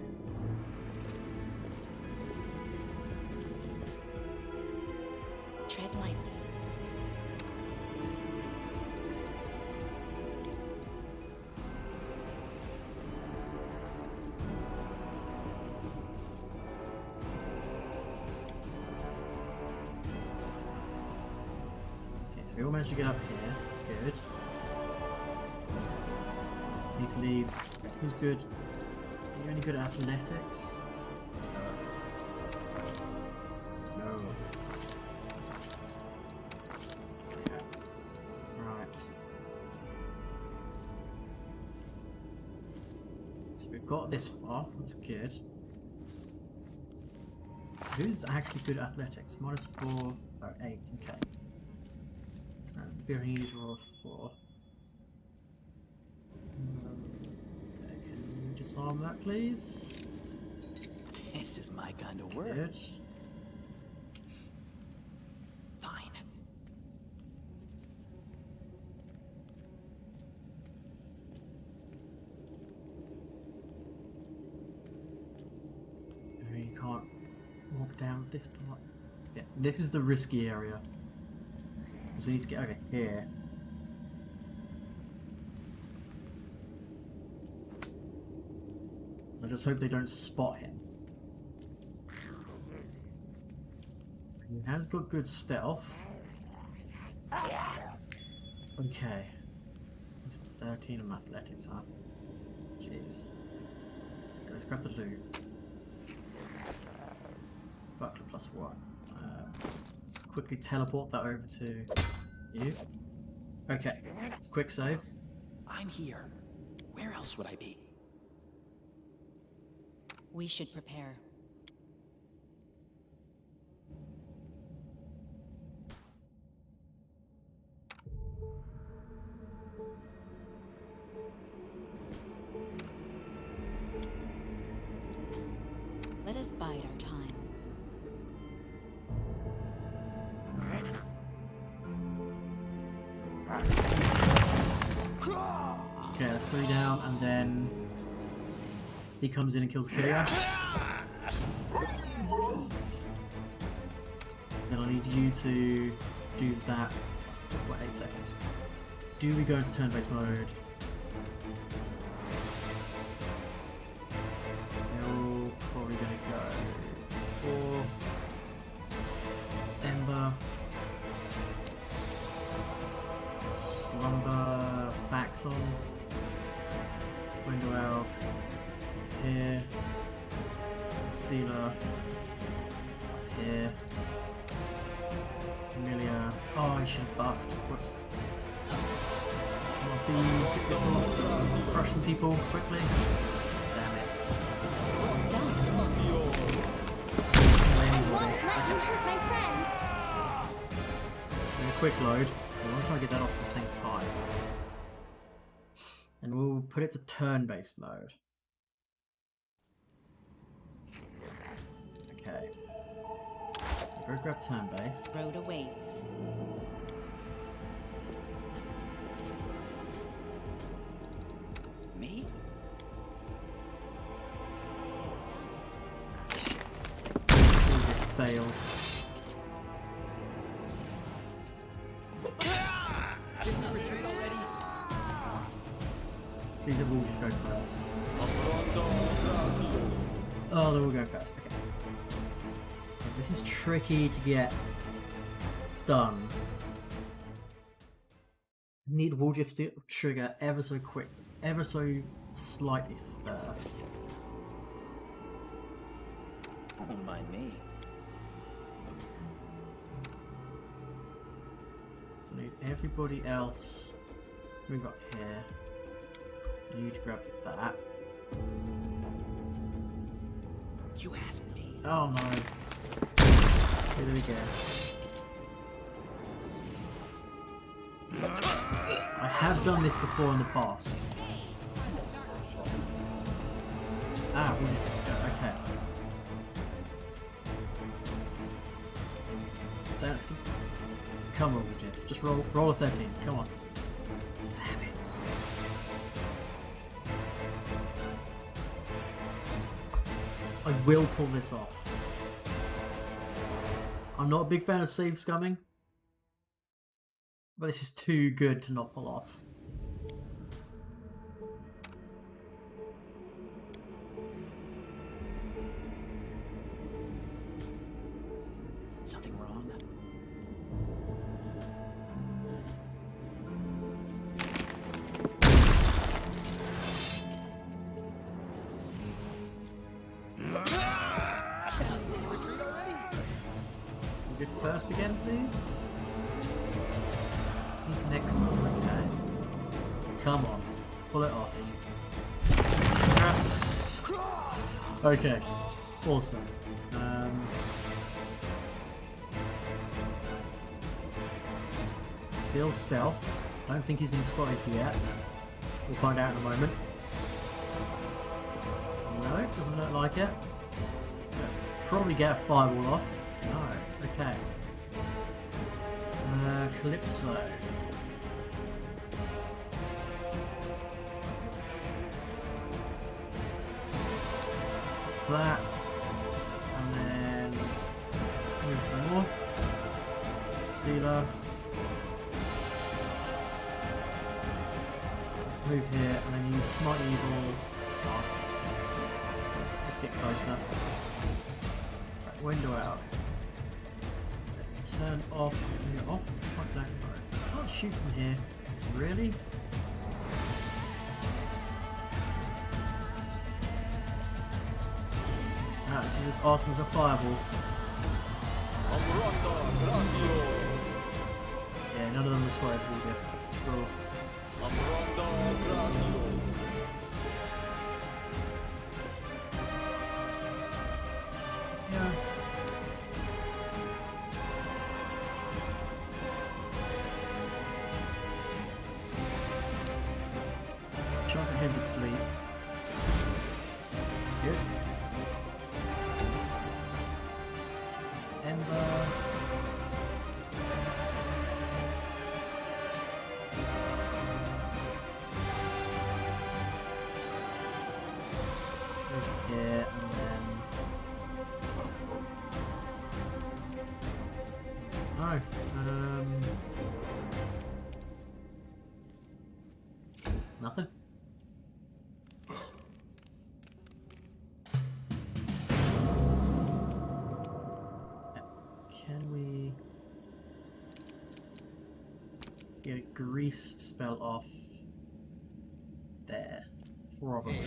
Tread lightly. Okay, so we all managed to get up here. Good. Need to leave. Who's good? Are you any good at athletics? No. So we've got this far, that's good. So who's actually good at athletics? -4, oh, 8, okay. We need to roll 4. Okay, can you disarm that, please? This is my kind of work. Good. Fine. You can't walk down this part. Yeah, this is the risky area. Because we need to get over here. I just hope they don't spot him. He has got good stealth. Okay. He's got 13 on athletics, huh? Jeez. Okay, let's grab the loot. Buckler +1. Let's quickly teleport that over to you. Okay, it's quick save. I'm here. Where else would I be? We should prepare. Let us bide our time. Okay, that's 3 down, and then he comes in and kills Kiriash. Then I need you to do that for what, 8 seconds. Do we go into turn-based mode? They're all probably going to go for Ember, Slumber, Faxon, Window Elk, here, Sealer, up here, Familiar. Oh, I should have buffed. Whoops. Come on, please get this off. Crush some people quickly. Damn it. Won't let you hurt my friends. In a quick load. I want to try and get that off at the same time. And we'll put it to turn-based mode. Okay. Go grab turn-based. Road awaits. Me? Failed. Didn't I retreat already? These will all just go first. Oh, they will go first. Okay. This is tricky to get done. Need Woolgift to trigger ever so quick, ever so slightly first. Don't mind me. So need everybody else. Move up here. You need to grab that. You asked me. Oh no. Okay, there we go. I have done this before in the past. Ah, we'll just go. Okay. So that's good. Come on, Jeff. Just roll a 13. Come on. Damn it. I will pull this off. I'm not a big fan of save scumming, but this is too good to not pull off. Something wrong? Get first again, please. He's next one, okay. Come on, pull it off. Yes! Okay, awesome. Still stealth. I don't think he's been spotted yet. We'll find out in a moment. No, doesn't look like it. So probably get a firewall off. No, okay. Calypso. That. And then move some more. Sealer. Move here and then use Smite Evil. Oh. Just get closer. Right, window out. Let's turn off. Off? I don't know. I can't shoot from here. Really? Ah, this is just asking for fireball. Yeah, none of them responded to Jeff. Cool. Yeah. Trying to get him to sleep. Good. Ember. Over here and then. No. Nothing. Can we get a grease spell off there? Probably.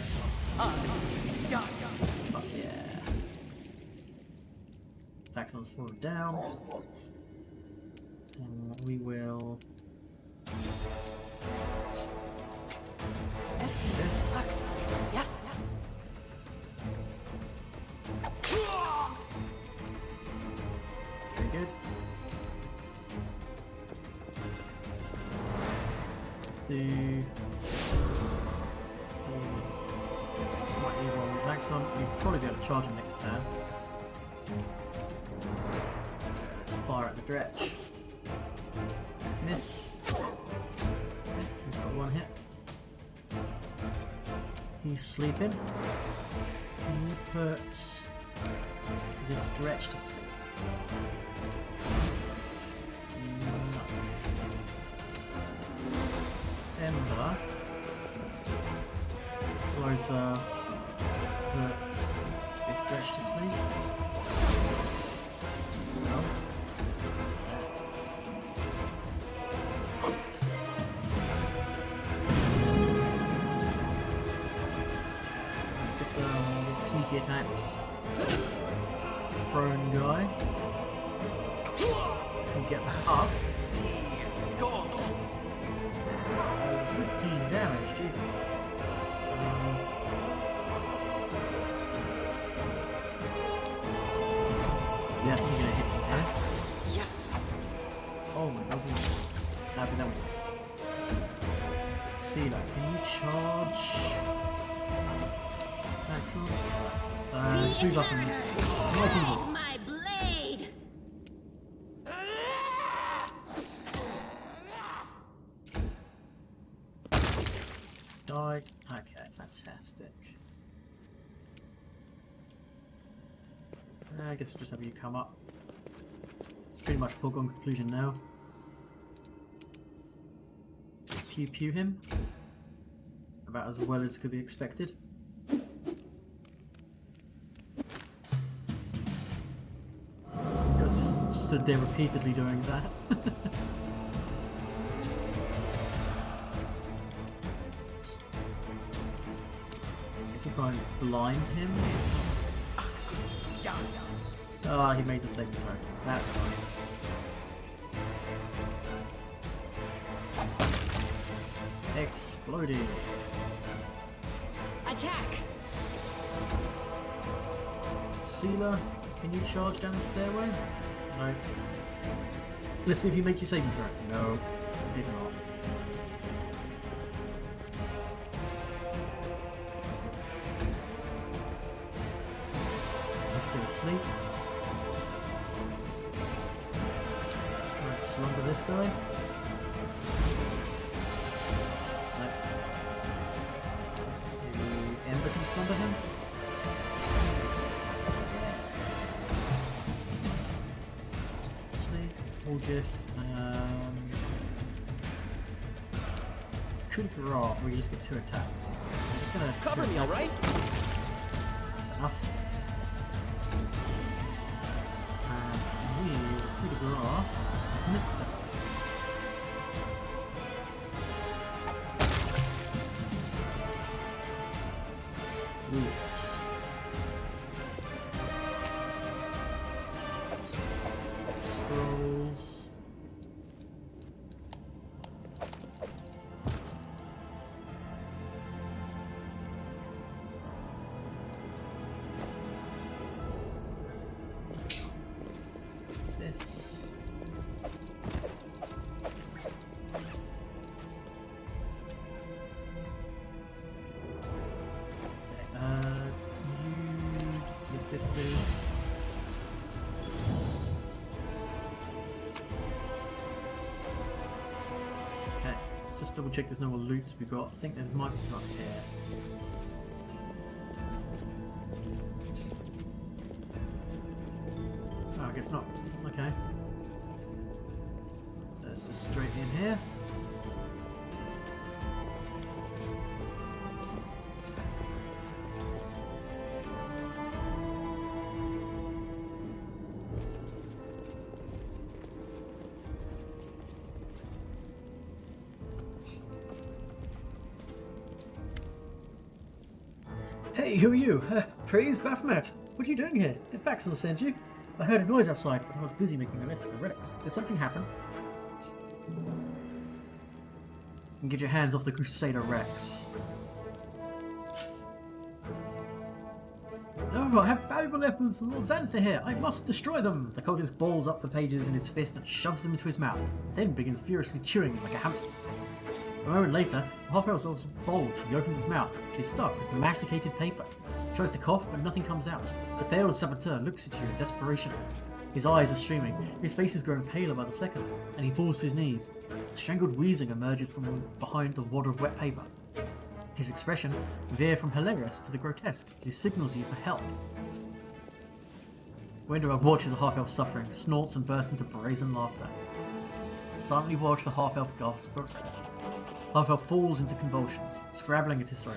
Yes. Fuck yeah. Faxon's falling down. We will. This. Yes. Very good. Let's do. Slightly wrong attacks on. We'll probably be able to charge him next turn. Let's fire at the dretch. Miss. Okay, he's got one hit. He's sleeping. Can you put this dretch to sleep? No. Ember. Closer. Put this dretch to sleep. No. Let's get some sneaky attacks. Prone guy. So he gets up. 15 damage, Jesus. Yeah, he's gonna hit the axe. Yes. Oh my god, he's happy that one. Sealer, can you charge? Axe on? So let's move up and smoke evil. My blade! Die. Okay, fantastic. I guess we'll just have you come up. It's pretty much a foregone conclusion now. Pew pew him. About as well as could be expected. Guys just stood there repeatedly doing that. Guess we'll try and blind him. Ah, he made the second throw. That's fine. Exploding. Attack! Sealer, can you charge down the stairway? No. Let's see if you make your saving throw. No, did not. He's still asleep. Let's try and slumber this guy. No. Maybe Ember can slumber him? Sleep. All Jiff. Coup de grace, where you just get 2 attacks. I'm just gonna cover me, alright? That's enough. And we coup de grace miss that. Sweet. Some scrolls. This. You dismiss this, please. Okay, let's just double check there's no more loot we got. I think there might be some up here. Oh, I guess not. Okay. So it's just straight in here. Hey, who are you? Praise Baphomet. What are you doing here? Did Baxter send you? I heard a noise outside, but I was busy making a list of the relics. Did something happen? And get your hands off the Crusader Rex. No, I have valuable weapons from Lord Xantha here. I must destroy them. The cultist balls up the pages in his fist and shoves them into his mouth, then begins furiously chewing like a hamster. A moment later, the half-elf starts to bulge. He opens his mouth, which is stuck with masticated paper. He tries to cough, but nothing comes out. The pale saboteur looks at you in desperation. His eyes are streaming, his face is growing paler by the second, and he falls to his knees. A strangled wheezing emerges from behind the wad of wet paper. His expression veers from hilarious to the grotesque as he signals you for help. Wenderer watches the half-elf suffering, snorts and bursts into brazen laughter. Silently watch the half-elf gasp for breath. Half-elf falls into convulsions, scrabbling at his throat.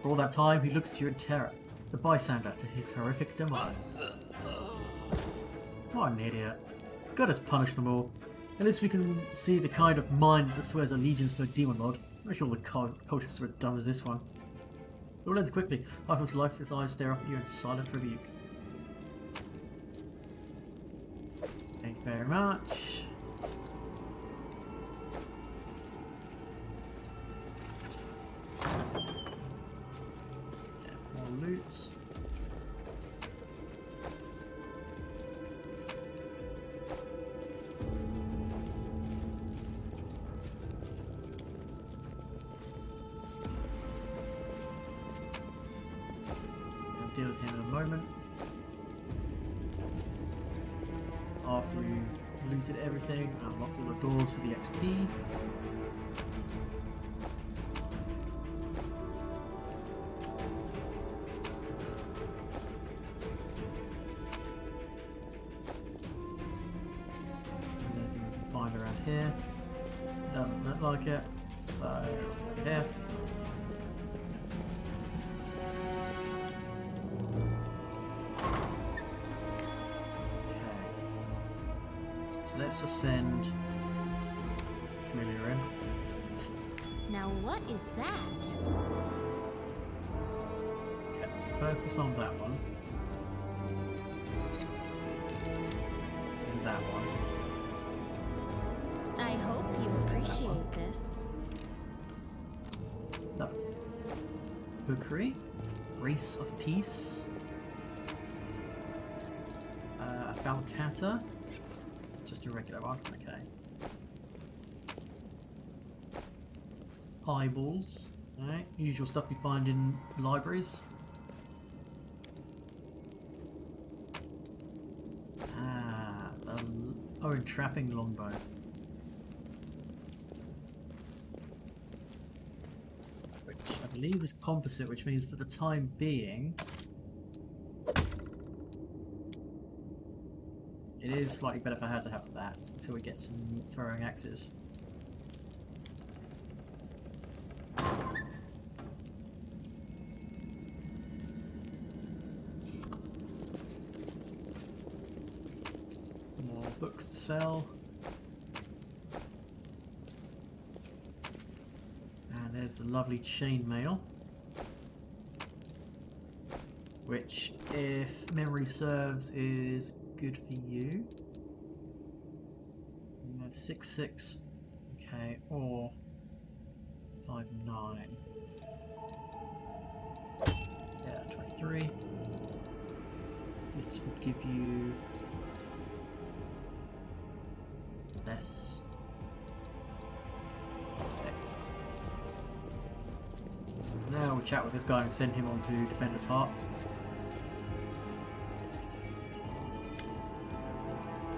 For all that time, he looks at you in terror, the bystander to his horrific demise. What an idiot. God has punished them all. At least we can see the kind of mind that swears allegiance to a demon lord. I'm not sure all the cultists were as dumb as this one. It all ends quickly. Half-elf's lifeless eyes stare up at you in silent rebuke. Thank you very much. More loot. Deal with him in a moment. After we've looted everything, unlocked all the doors for the XP. Is there anything we can find around here? Doesn't look like it, so over here. Let's just send Camellia in. Now what is that? Okay, so first disarm that one. And that one. I hope you appreciate this. No. Bookery. Race of Peace. Falcata. Just a regular one, okay. Eyeballs, alright, usual stuff you find in libraries. Entrapping longbow. Which I believe is composite, which means for the time being it is slightly better for her to have that until we get some throwing axes. More books to sell. And there's the lovely chainmail, which, if memory serves, is good for you. 6/6, okay, or 5/9. Yeah, 23. This would give you less. Okay. So now we'll chat with this guy and send him on to Defender's Heart.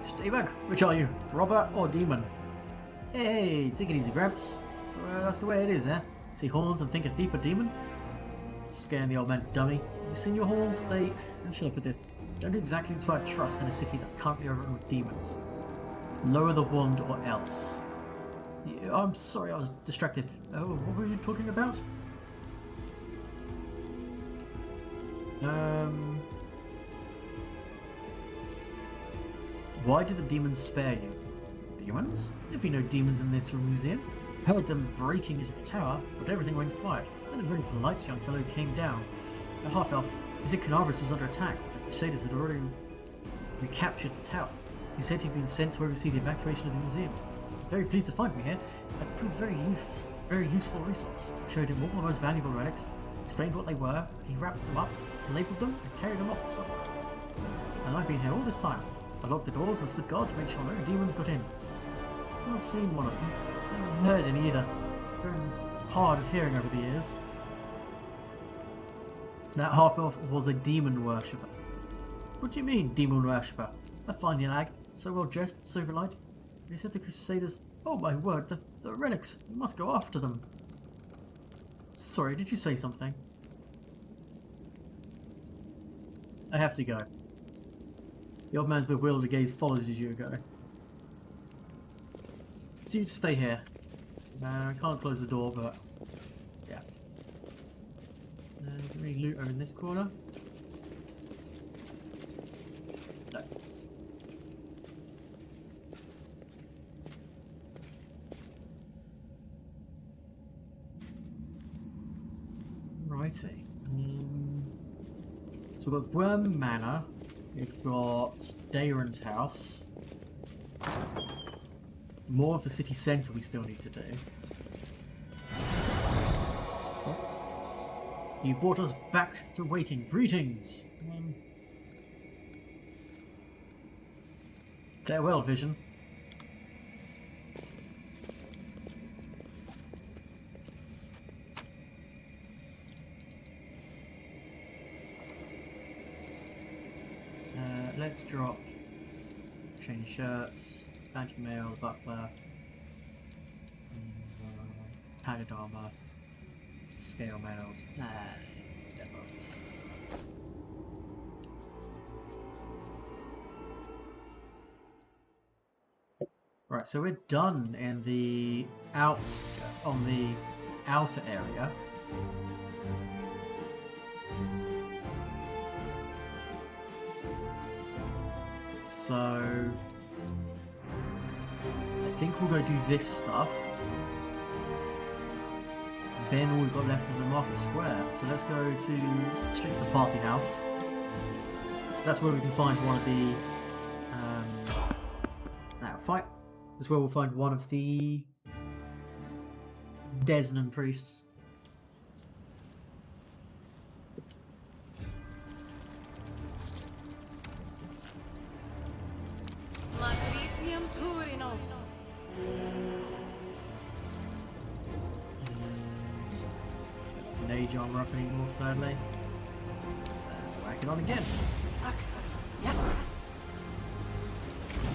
Stay-bug, which are you? Robber or demon? Hey, take it easy, Gramps. So that's the way it is, eh? See horns and think a thief or demon? Scaring the old man dummy. You seen your horns? They... How should I put this? Don't exactly inspire trust in a city that's currently overrun with demons. Lower the wand or else. Yeah, I'm sorry, I was distracted. Oh, what were you talking about? Why did the demons spare you? Demons? There'd be no demons in this museum. Heard them breaking into the tower, but everything went quiet. Then a very polite young fellow came down. A half-elf. He said Canabras was under attack, but the Crusaders had already recaptured the tower. He said he'd been sent to oversee the evacuation of the museum. He was very pleased to find me here. I proved very useful resource. Showed him all the most valuable relics, explained what they were, he wrapped them up, labelled them, and carried them off somewhere. And I've been here all this time. I locked the doors and stood guard to make sure no demons got in. I've not seen one of them. I haven't heard any either. Grown hard of hearing over the years. That half-elf was a demon worshipper. What do you mean, demon worshipper? I find you lag. So well dressed, so polite. They said the Crusaders. Oh my word, the relics. You must go after them. Sorry, did you say something? I have to go. The old man's bewildered gaze follows as you go. So you stay here. I can't close the door, but yeah. Is there any loot over in this corner? No. Righty. So we've got Worm Manor. We've got Daeron's house. More of the city centre we still need to do. Oh. You brought us back to waking. Greetings! Farewell, Vision. Let's drop chain shirts, magic mail, buckler, padded armor, scale mails, and demos. Right, so we're done in the on the outer area. So I think we'll go do this stuff. Then all we've got left is the market square. So let's go straight to the party house. So that's where we can find one of the fight. That's where we'll find one of the Desnan priests. Mage armor up anymore, sadly. Whack it on again. Yes.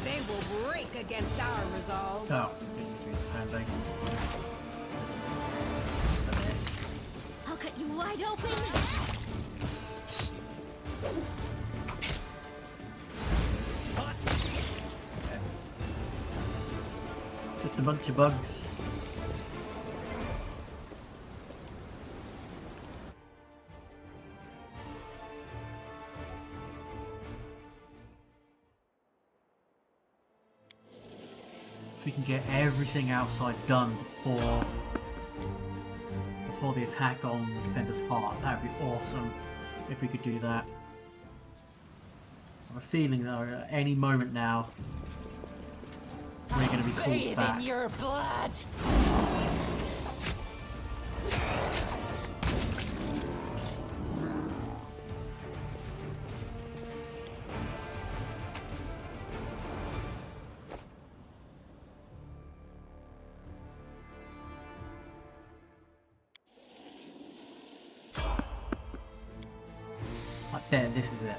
They will break against our resolve. Oh, turn-based. For this. I'll cut you wide open. Okay. Just a bunch of bugs. If we can get everything outside done before the attack on Defender's Heart, that would be awesome if we could do that. I have a feeling that at any moment now we're going to be called back. In your blood. There, this is it.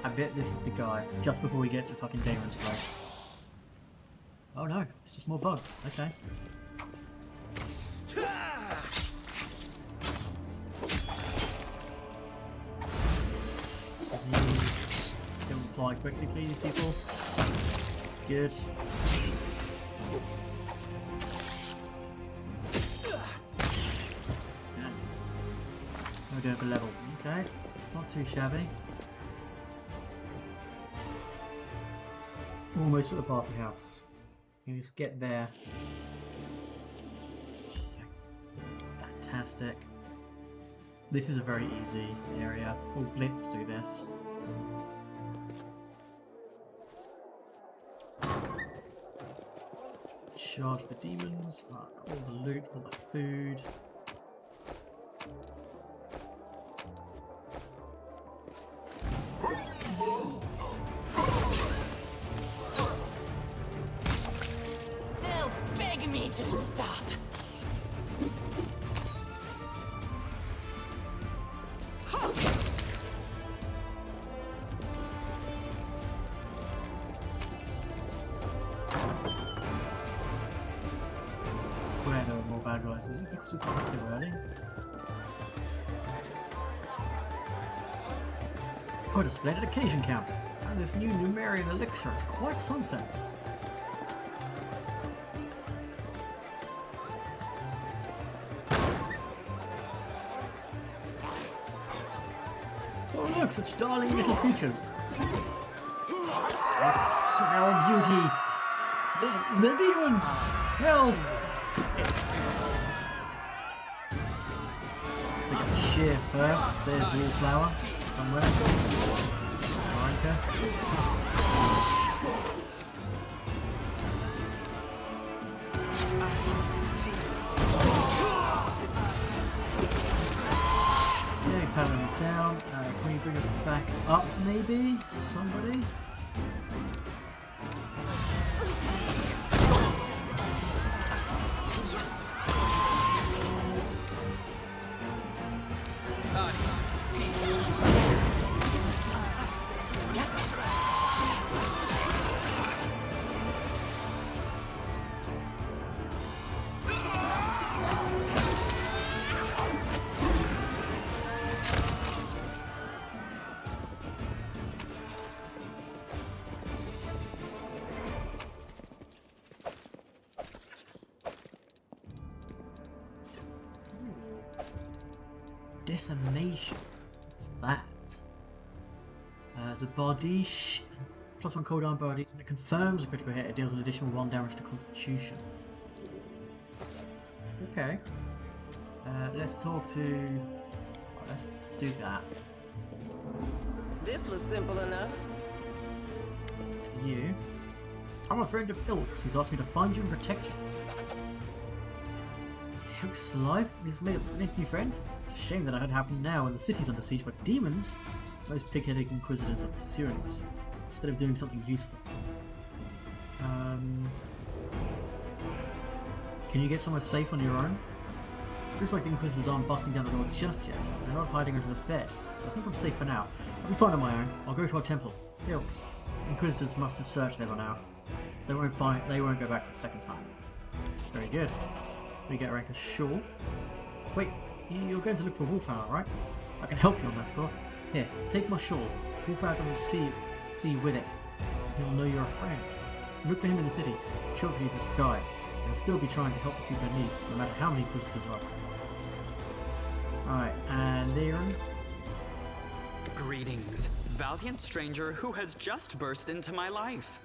I bet this is the guy, just before we get to fucking Daeron's place. Oh no, it's just more bugs, okay. Don't fly quickly, please, people. Good. Yeah. We're going for level, okay. Not too shabby. Almost at the party house. You just get there. Fantastic. This is a very easy area. We'll blitz do this. Charge the demons. All the loot, all the food. They'll beg me to stop. Swear there were more bad guys. Is it because we got this so early? Quite a splendid occasion, Count. And this new Numerian elixir is quite something. Oh look, such darling little creatures. I smell beauty. The demons! Help! Pick up the shear first. There's wallflower somewhere. Okay, pattern is down. Can we bring it back up, maybe? Somebody? Decimation. What's that? There's a Bardiche. +1 cooldown Bardiche. And it confirms a critical hit. It deals an additional 1 damage to Constitution. Okay. Let's talk to... Well, let's do that. This was simple enough. You. I'm a friend of Ilk's. He's asked me to find you and protect you. Ilk's alive? He's made a new friend? It's a shame that had happened now when the city's under siege by demons. Those pig-headed inquisitors are pursuing us instead of doing something useful. Can you get somewhere safe on your own? Looks like the inquisitors aren't busting down the door just yet. They're not hiding under the bed, so I think I'm safe for now. I'll be fine on my own. I'll go to our temple. Ilks. Inquisitors must have searched there by now. They won't go back for a second time. Very good. We get rank as sure. Wait, you're going to look for Wallflower, right? I can help you on that score. Here, take my shawl. Wallflower doesn't see you with it. He'll know you're a friend. Look for him in the city. Sure to be in disguise. He'll still be trying to help the people in need, no matter how many inquisitors are. Alright, and Aaron. Greetings, valiant stranger who has just burst into my life.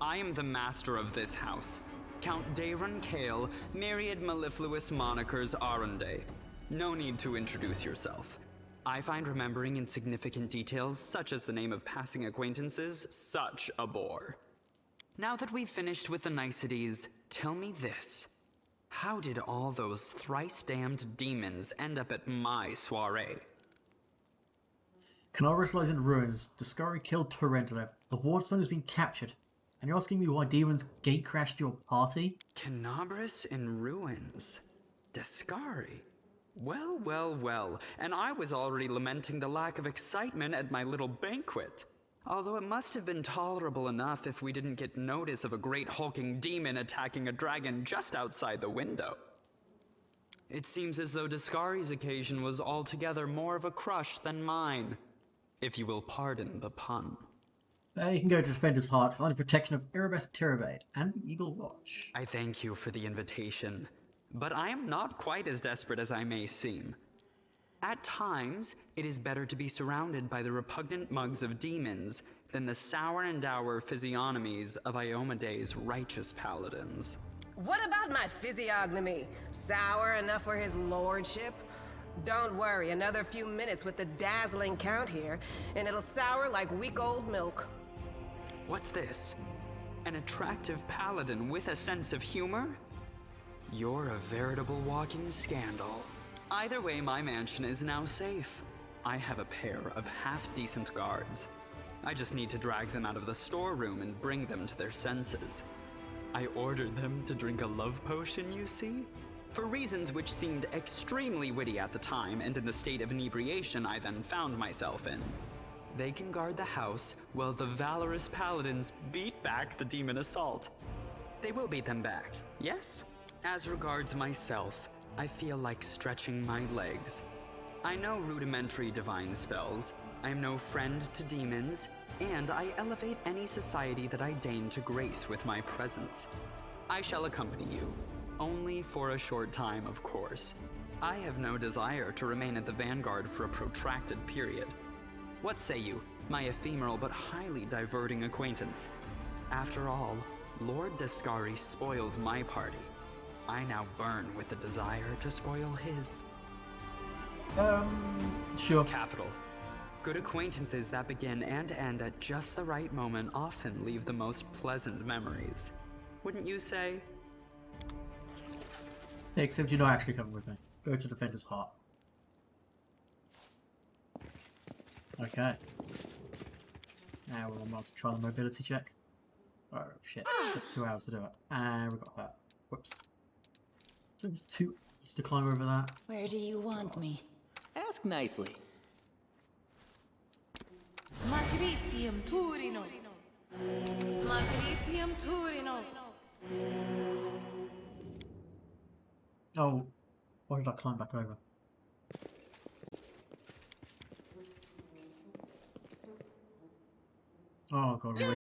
I am the master of this house, Count Daron Kale, myriad mellifluous monikers Aronde. No need to introduce yourself. I find remembering insignificant details, such as the name of passing acquaintances, such a bore. Now that we've finished with the niceties, tell me this. How did all those thrice-damned demons end up at my soiree? Canarus lies in ruins. Discovery killed Torrentlev. The Wardstone has been captured. And you're asking me why demons gate-crashed your party? Canabris in ruins. Descari. Well, well, well. And I was already lamenting the lack of excitement at my little banquet. Although it must have been tolerable enough if we didn't get notice of a great hulking demon attacking a dragon just outside the window. It seems as though Descari's occasion was altogether more of a crush than mine, if you will pardon the pun. You can go to Defender's Heart. It's under protection of Erebeth Tirabade and the Eagle Watch. I thank you for the invitation, but I am not quite as desperate as I may seem. At times, it is better to be surrounded by the repugnant mugs of demons than the sour and dour physiognomies of Iomede's righteous paladins. What about my physiognomy? Sour enough for his lordship? Don't worry, another few minutes with the dazzling Count here, and it'll sour like week-old milk. What's this? An attractive paladin with a sense of humor? You're a veritable walking scandal. Either way, my mansion is now safe. I have a pair of half-decent guards. I just need to drag them out of the storeroom and bring them to their senses. I ordered them to drink a love potion, you see? For reasons which seemed extremely witty at the time and in the state of inebriation I then found myself in. They can guard the house while the valorous paladins beat back the demon assault. They will beat them back, yes? As regards myself, I feel like stretching my legs. I know rudimentary divine spells, I am no friend to demons, and I elevate any society that I deign to grace with my presence. I shall accompany you, only for a short time, of course. I have no desire to remain at the vanguard for a protracted period. What say you, my ephemeral but highly diverting acquaintance? After all, Lord Descari spoiled my party. I now burn with the desire to spoil his. Sure. Capital. Good acquaintances that begin and end at just the right moment often leave the most pleasant memories. Wouldn't you say? Except you're not actually coming with me. Go to Defender's Heart. Okay. Now we'll almost try the mobility check. Oh shit, there's 2 hours to do it. And we got that. Whoops. So there's 2 hours to climb over that. Where do you want me? Ask nicely. Magritium Turinos. Magritium Turinos. Oh, why did I climb back over? Oh god, really?